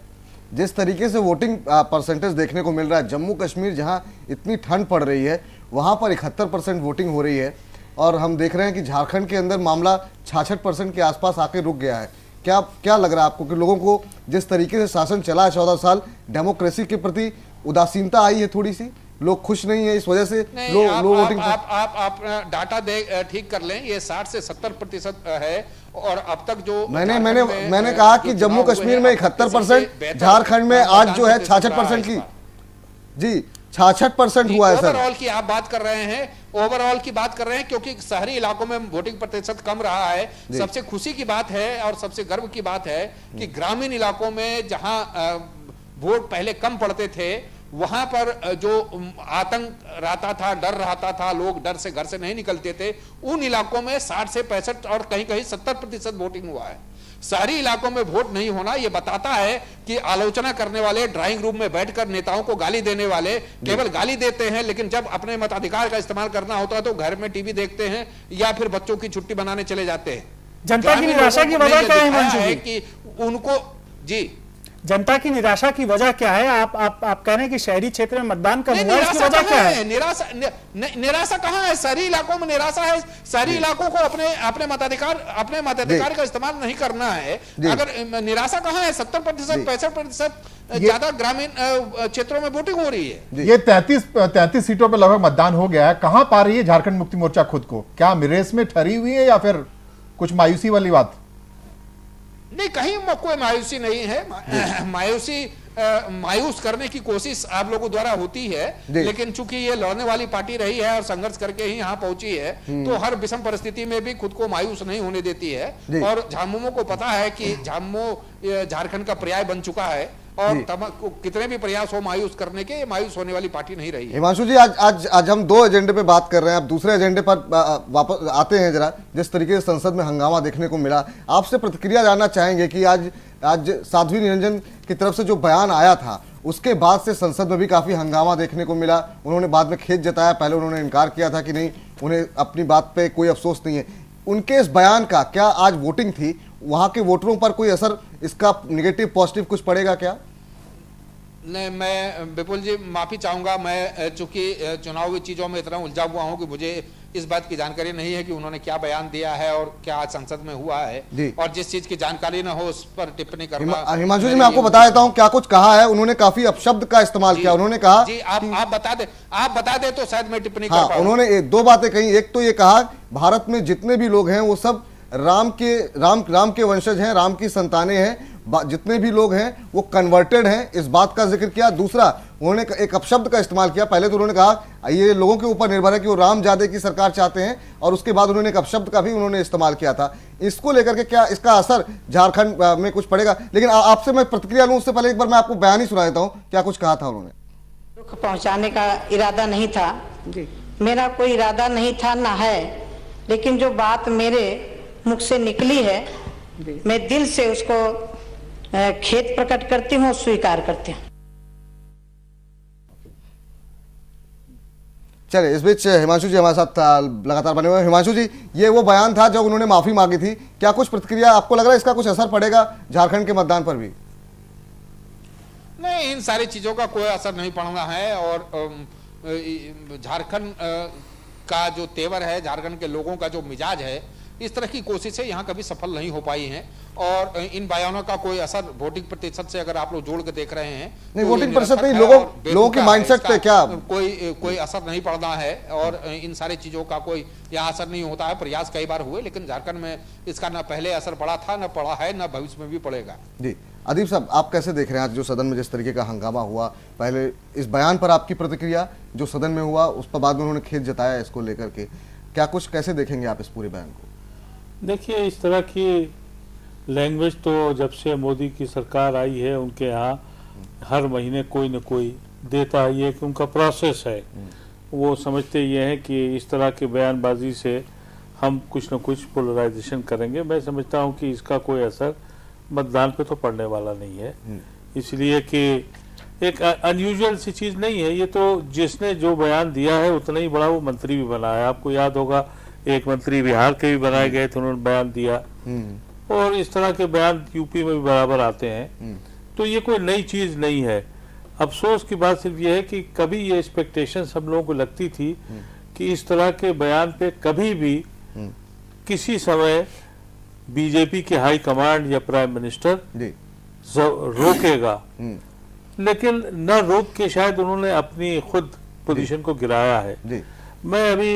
[SPEAKER 1] जिस तरीके से वोटिंग परसेंटेज देखने को मिल रहा है, जम्मू कश्मीर जहां इतनी ठंड पड़ रही है, वहां पर 71% वोटिंग हो रही है, और हम देख रहे हैं कि झारखंड के अंदर मामला 66% के आसपास आके रुक गया है। क्या लग रहा है आपको कि लोगों को जिस तरीके से शासन चला है 14 साल, डेमोक्रेसी के प्रति उदासीनता आई है थोड़ी सी? लोग खुश नहीं है इस वजह से? लो वोटिंग।
[SPEAKER 8] आप डाटा ठीक कर लें, ये 60 से 70% है। और अब तक जो
[SPEAKER 1] मैंने कहा कि जम्मू कश्मीर में 71%, झारखंड में आज जो है 66% की, जी 66% हुआ है सर।
[SPEAKER 8] ओवरऑल की आप बात कर रहे हैं, ओवरऑल की बात कर रहे हैं, क्योंकि शहरी इलाकों में वोटिंग प्रतिशत कम रहा है। सबसे खुशी की बात है और सबसे गर्व की बात है कि ग्रामीण इलाकों में जहां वोट पहले कम पड़ते थे, वहां पर जो आतंक रहता था, डर रहता था, लोग डर से घर से नहीं निकलते थे, उन इलाकों में 60 से 65 और कहीं कहीं 70% वोटिंग हुआ है। शहरी इलाकों में वोट नहीं होना ये बताता है कि आलोचना करने वाले, ड्राइंग रूम में बैठकर नेताओं को गाली देने वाले केवल गाली देते हैं, लेकिन जब अपने मताधिकार का इस्तेमाल करना होता है तो घर में टीवी देखते हैं या फिर बच्चों की छुट्टी बनाने चले जाते हैं।
[SPEAKER 6] जनता की निराशा की वजह क्या है हिमांशु जी?
[SPEAKER 8] कि उनको
[SPEAKER 6] जनता की निराशा की वजह क्या है? आप कह रहे हैं कि शहरी क्षेत्र में मतदान कम हुआ, इसकी वजह क्या है?
[SPEAKER 8] निराशा कहाँ है? शहरी इलाकों में निराशा है। शहरी इलाकों को अपने मताधिकार का इस्तेमाल नहीं करना है। अगर निराशा कहाँ है? 70%, 65% ज्यादा ग्रामीण क्षेत्रों में वोटिंग हो रही है।
[SPEAKER 4] ये 33 सीटों पर लगभग मतदान हो गया है। कहां पा रही है झारखंड मुक्ति मोर्चा खुद को? क्या रेस में ठहरी हुई है या फिर कुछ मायूसी वाली बात?
[SPEAKER 8] नहीं, कहीं कोई मायूसी नहीं है। मायूस करने की कोशिश आप लोगों द्वारा होती है, लेकिन चूंकि ये लड़ने वाली पार्टी रही है और संघर्ष करके ही यहाँ पहुंची है, तो हर विषम परिस्थिति में भी खुद को मायूस नहीं होने देती है। और झामुमो को पता है कि झामुमो झारखंड का पर्याय बन चुका है और कितने भी प्रयास हो मायूस करने के, मायूस होने वाली पार्टी नहीं रही है।
[SPEAKER 1] हिमांशु जी, आज हम 2 एजेंडे पे बात कर रहे हैं, अब दूसरे एजेंडे पर वापस आते हैं। जरा जिस तरीके से संसद में हंगामा देखने को मिला, आपसे प्रतिक्रिया जानना चाहेंगे कि आज साध्वी निरंजन की तरफ से जो बयान आया था, उसके बाद से संसद में भी काफी हंगामा देखने को मिला। उन्होंने बाद में खेद जताया, पहले उन्होंने इनकार किया था कि नहीं, उन्हें अपनी बात पे कोई अफसोस नहीं है। उनके इस बयान का क्या, आज वोटिंग थी, वहां के वोटरों पर कोई असर, इसका निगेटिव पॉजिटिव कुछ पड़ेगा क्या?
[SPEAKER 8] नहीं, मैं विपुल जी माफी चाहूंगा, मैं चूंकि चुनावी चीजों में इतना उलझा हुआ हूं कि मुझे इस बात की जानकारी नहीं है कि उन्होंने क्या बयान दिया है और क्या आज संसद में हुआ है, और जिस चीज की जानकारी ना हो उस पर टिप्पणी करना।
[SPEAKER 1] हिमांशु जी, मैं आपको बता देता हूं क्या कुछ कहा है उन्होंने। काफी अपशब्द का इस्तेमाल किया उन्होंने। कहा
[SPEAKER 8] जी, आप बता दे तो शायद मैं टिप्पणी
[SPEAKER 1] हाँ,
[SPEAKER 8] कर पाऊं।
[SPEAKER 1] उन्होंने दो बातें कही। एक तो ये कहा भारत में जितने भी लोग हैं वो सब राम के वंशज हैं, राम की संतानें हैं, जितने भी लोग हैं वो कन्वर्टेड हैं, इस बात का जिक्र किया। दूसरा, उन्होंने एक अपशब्द का इस्तेमाल किया। पहले तो उन्होंने कहा ये लोगों के ऊपर निर्भर है कि वो राम जादे की सरकार चाहते हैं, और उसके बाद उन्होंने एक अपशब्द का भी उन्होंने इस्तेमाल किया था। इसको लेकर के क्या इसका असर झारखंड में कुछ पड़ेगा? लेकिन आपसे मैं प्रतिक्रिया लूं उससे पहले एक बार मैं आपको बयान ही सुना देता हूं, क्या कुछ कहा था उन्होंने।
[SPEAKER 9] दुख पहुंचाने का इरादा नहीं था, मेरा कोई इरादा नहीं था, ना है, लेकिन जो बात मेरे मुख से निकली है मैं दिल से उसको खेद प्रकट करती हूँ, स्वीकार करती हूँ।
[SPEAKER 1] चलिए, इस बीच हिमांशु जी हमारे साथ लगातार बने हुए हैं। हिमांशु जी, ये वो बयान था जब उन्होंने माफी मांगी थी, क्या कुछ प्रतिक्रिया आपको लग रहा है इसका कुछ असर पड़ेगा झारखंड के मतदान पर भी?
[SPEAKER 8] नहीं, इन सारी चीजों का कोई असर नहीं पड़ना है, और झारखंड का जो तेवर है, झारखंड के लोगों का जो मिजाज है, इस तरह की कोशिशें यहाँ कभी सफल नहीं हो पाई हैं, और इन बयानों का कोई असर वोटिंग प्रतिशत से अगर आप लोग जोड़ के देख रहे हैं,
[SPEAKER 1] नहीं, वोटिंग प्रतिशत नहीं, लोगों की माइंडसेट पे क्या
[SPEAKER 8] कोई असर नहीं पड़ना है, और इन सारी चीजों का कोई यहाँ असर नहीं होता है। प्रयास कई बार हुए, लेकिन झारखंड में इसका न पहले असर पड़ा था, न पड़ा है, न भविष्य में भी पड़ेगा।
[SPEAKER 1] जी, अदीप साहब, आप कैसे देख रहे हैं आज जो सदन में जिस तरीके का हंगामा हुआ? पहले इस बयान पर आपकी प्रतिक्रिया, जो सदन में हुआ उस पर बाद में उन्होंने खेद जताया इसको लेकर के, क्या कुछ कैसे देखेंगे आप इस पूरे बयान को?
[SPEAKER 3] देखिए, इस तरह की लैंग्वेज तो जब से मोदी की सरकार आई है उनके यहाँ हर महीने कोई न कोई देता है, ये कि उनका प्रोसेस है। वो समझते ये हैं कि इस तरह की बयानबाजी से हम कुछ न कुछ पोलराइजेशन करेंगे। मैं समझता हूँ कि इसका कोई असर मतदान पे तो पड़ने वाला नहीं है, इसलिए कि एक अनयूजुअल सी चीज नहीं है ये। तो जिसने जो बयान दिया है उतना ही बड़ा वो मंत्री भी बना है। आपको याद होगा एक मंत्री बिहार के भी बनाए गए थे, उन्होंने बयान दिया, और इस तरह के बयान यूपी में भी बराबर आते हैं। तो ये कोई नई चीज नहीं है। अफसोस की बात सिर्फ ये है कि कभी ये एक्सपेक्टेशन हम लोगों को लगती थी कि इस तरह के बयान पे कभी भी किसी समय बीजेपी के हाई कमांड या प्राइम मिनिस्टर रोकेगा, लेकिन न रोक के शायद उन्होंने अपनी खुद पोजीशन को गिराया है। मैं अभी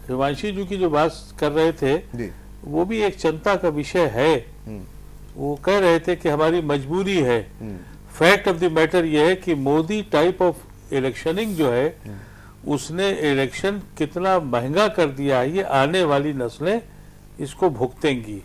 [SPEAKER 3] हिमांशु जी की जो बात कर रहे थे वो भी एक चिंता का विषय है। वो कह रहे थे कि हमारी मजबूरी है। फैक्ट ऑफ द मैटर ये है कि मोदी टाइप ऑफ इलेक्शनिंग जो है उसने इलेक्शन कितना महंगा कर दिया है, ये आने वाली नस्लें इसको भुगतेंगी।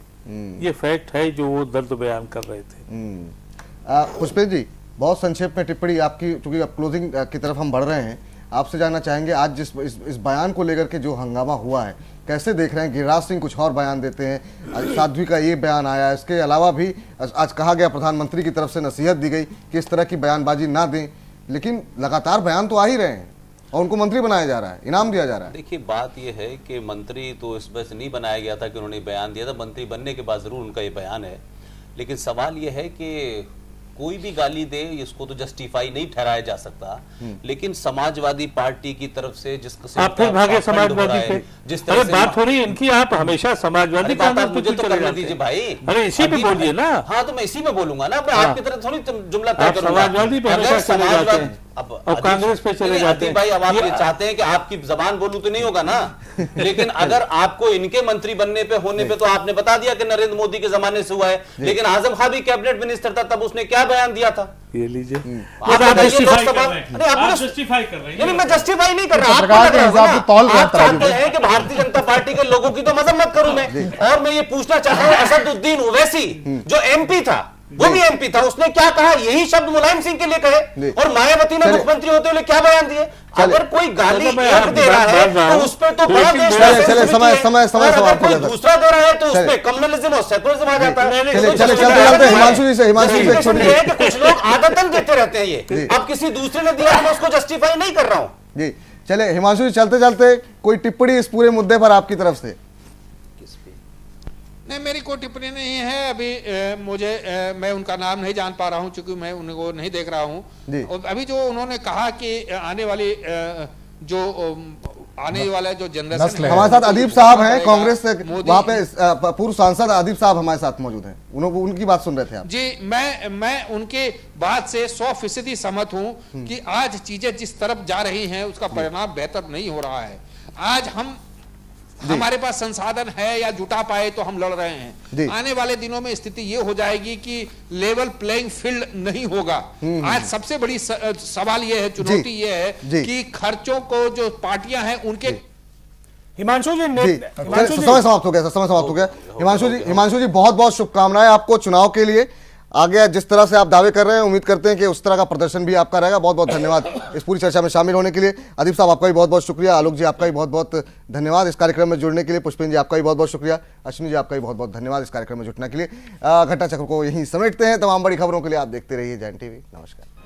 [SPEAKER 3] ये फैक्ट है जो वो दर्द बयान कर रहे थे।
[SPEAKER 1] पुष्पेंद्र जी, बहुत संक्षेप में टिप्पणी आपकी, क्योंकि अब क्लोजिंग की तरफ हम बढ़ रहे हैं, आपसे जानना चाहेंगे आज इस बयान को लेकर के जो हंगामा हुआ है कैसे देख रहे हैं? गिरिराज सिंह कुछ और बयान देते हैं, साध्वी का ये बयान आया, इसके अलावा भी आज कहा गया प्रधानमंत्री की तरफ से नसीहत दी गई कि इस तरह की बयानबाजी ना दें, लेकिन लगातार बयान तो आ ही रहे हैं और उनको मंत्री बनाया जा रहा है, इनाम दिया जा रहा है।
[SPEAKER 5] देखिए, बात यह है कि मंत्री तो इस वजह से नहीं बनाया गया था कि उन्होंने बयान दिया था, मंत्री बनने के बाद जरूर उनका ये बयान है, लेकिन सवाल यह है कि कोई भी गाली दे इसको तो जस्टिफाई नहीं ठहराया जा सकता, लेकिन समाजवादी पार्टी की तरफ से
[SPEAKER 3] आप फिर भागे समाजवादी पे, जिस तरह से बात हो रही है इनकी, आप हमेशा समाजवादी
[SPEAKER 5] मुझे तो करने दीजिए भाई।
[SPEAKER 3] अरे इसी पे बोलिए ना।
[SPEAKER 5] हाँ, तो मैं इसी में बोलूंगा ना, मैं आपकी तरह थोड़ी जुमला तय करूंगा।
[SPEAKER 3] समाजवादी पे हमेशा चले जाते हैं, अब कांग्रेस पे चले जाते हैं।
[SPEAKER 5] भाई, अब आप ये चाहते हैं कि आपकी जबान बोलूं तो नहीं होगा ना, लेकिन अगर आपको इनके मंत्री बनने पे होने पे, तो आपने बता दिया कि नरेंद्र मोदी के जमाने से हुआ है, लेकिन आजम खान भी कैबिनेट मिनिस्टर था, तब उसने क्या बयान दिया था?
[SPEAKER 3] ये लीजिए,
[SPEAKER 5] आप जस्टिफाई कर रहे हैं। मैं जस्टिफाई नहीं कर रहा, आप चाहते हैं कि भारतीय जनता पार्टी के लोगों की तो मजम्मत करूं मैं, और मैं ये पूछना चाहता हूं असदुद्दीन ओवैसी जो एमपी था,
[SPEAKER 8] वो भी एमपी था, उसने क्या कहा, यही शब्द मुलायम सिंह के लिए कहे, और मायावती ने मुख्यमंत्री होते हुए क्या बयान दिए। अगर कोई गाली एक दे रहा है तो उस पर तो बड़ा देश दूसरा दे रहा है तो उसमें कम्युनलिज्म और सेकुलरिज्म आ जाता है।
[SPEAKER 1] हिमांशु जी से
[SPEAKER 8] कुछ लोग आदतन देते रहते हैं, ये अब किसी दूसरे ने दिया, मैं उसको जस्टिफाई नहीं कर रहा हूं
[SPEAKER 1] जी। चले हिमांशु जी, चलते चलते कोई टिप्पणी इस पूरे मुद्दे पर आपकी तरफ से?
[SPEAKER 8] नहीं, मेरी कोई टिप्पणी नहीं है अभी। मैं उनका नाम नहीं जान पा रहा हूं क्योंकि मैं उनको नहीं देख रहा हूं। और अभी जो उन्होंने कहा कि आने वाली जो जनरेशन है,
[SPEAKER 1] हमारे साथ अदीब साहब हैं कांग्रेस से, वहां पे पूर्व सांसद अदीब साहब हमारे साथ मौजूद हैं, उनकी बात सुन रहे थे आप
[SPEAKER 8] जी। मैं उनके बात से 100% सहमत हूं कि आज चीजें जिस तरफ जा रही हैं उसका परिणाम बेहतर नहीं हो रहा है। आज हमारे पास संसाधन है या जुटा पाए तो हम लड़ रहे हैं। आने वाले दिनों में स्थिति ये हो जाएगी कि लेवल प्लेइंग फील्ड नहीं होगा। आज सबसे बड़ी सवाल ये है, चुनौती ये है कि खर्चों को जो पार्टियां हैं उनके।
[SPEAKER 6] हिमांशु जी
[SPEAKER 1] समय समाप्त हो गया। हिमांशु जी बहुत बहुत शुभकामनाएं आपको चुनाव के लिए। आगे जिस तरह से आप दावे कर रहे हैं, उम्मीद करते हैं कि उस तरह का प्रदर्शन भी आपका रहेगा। बहुत बहुत धन्यवाद इस पूरी चर्चा में शामिल होने के लिए। अदीब साहब आपका भी बहुत बहुत शुक्रिया। आलोक जी आपका भी बहुत बहुत धन्यवाद इस कार्यक्रम में जुड़ने के लिए। पुष्पेंद्र जी आपका भी बहुत बहुत शुक्रिया। अश्विनी जी आपका भी बहुत बहुत धन्यवाद इस कार्यक्रम में जुटने के लिए। घटना चक्र को यहीं समेटते हैं। तमाम बड़ी खबरों के लिए आप देखते रहिए जैन टीवी। नमस्कार।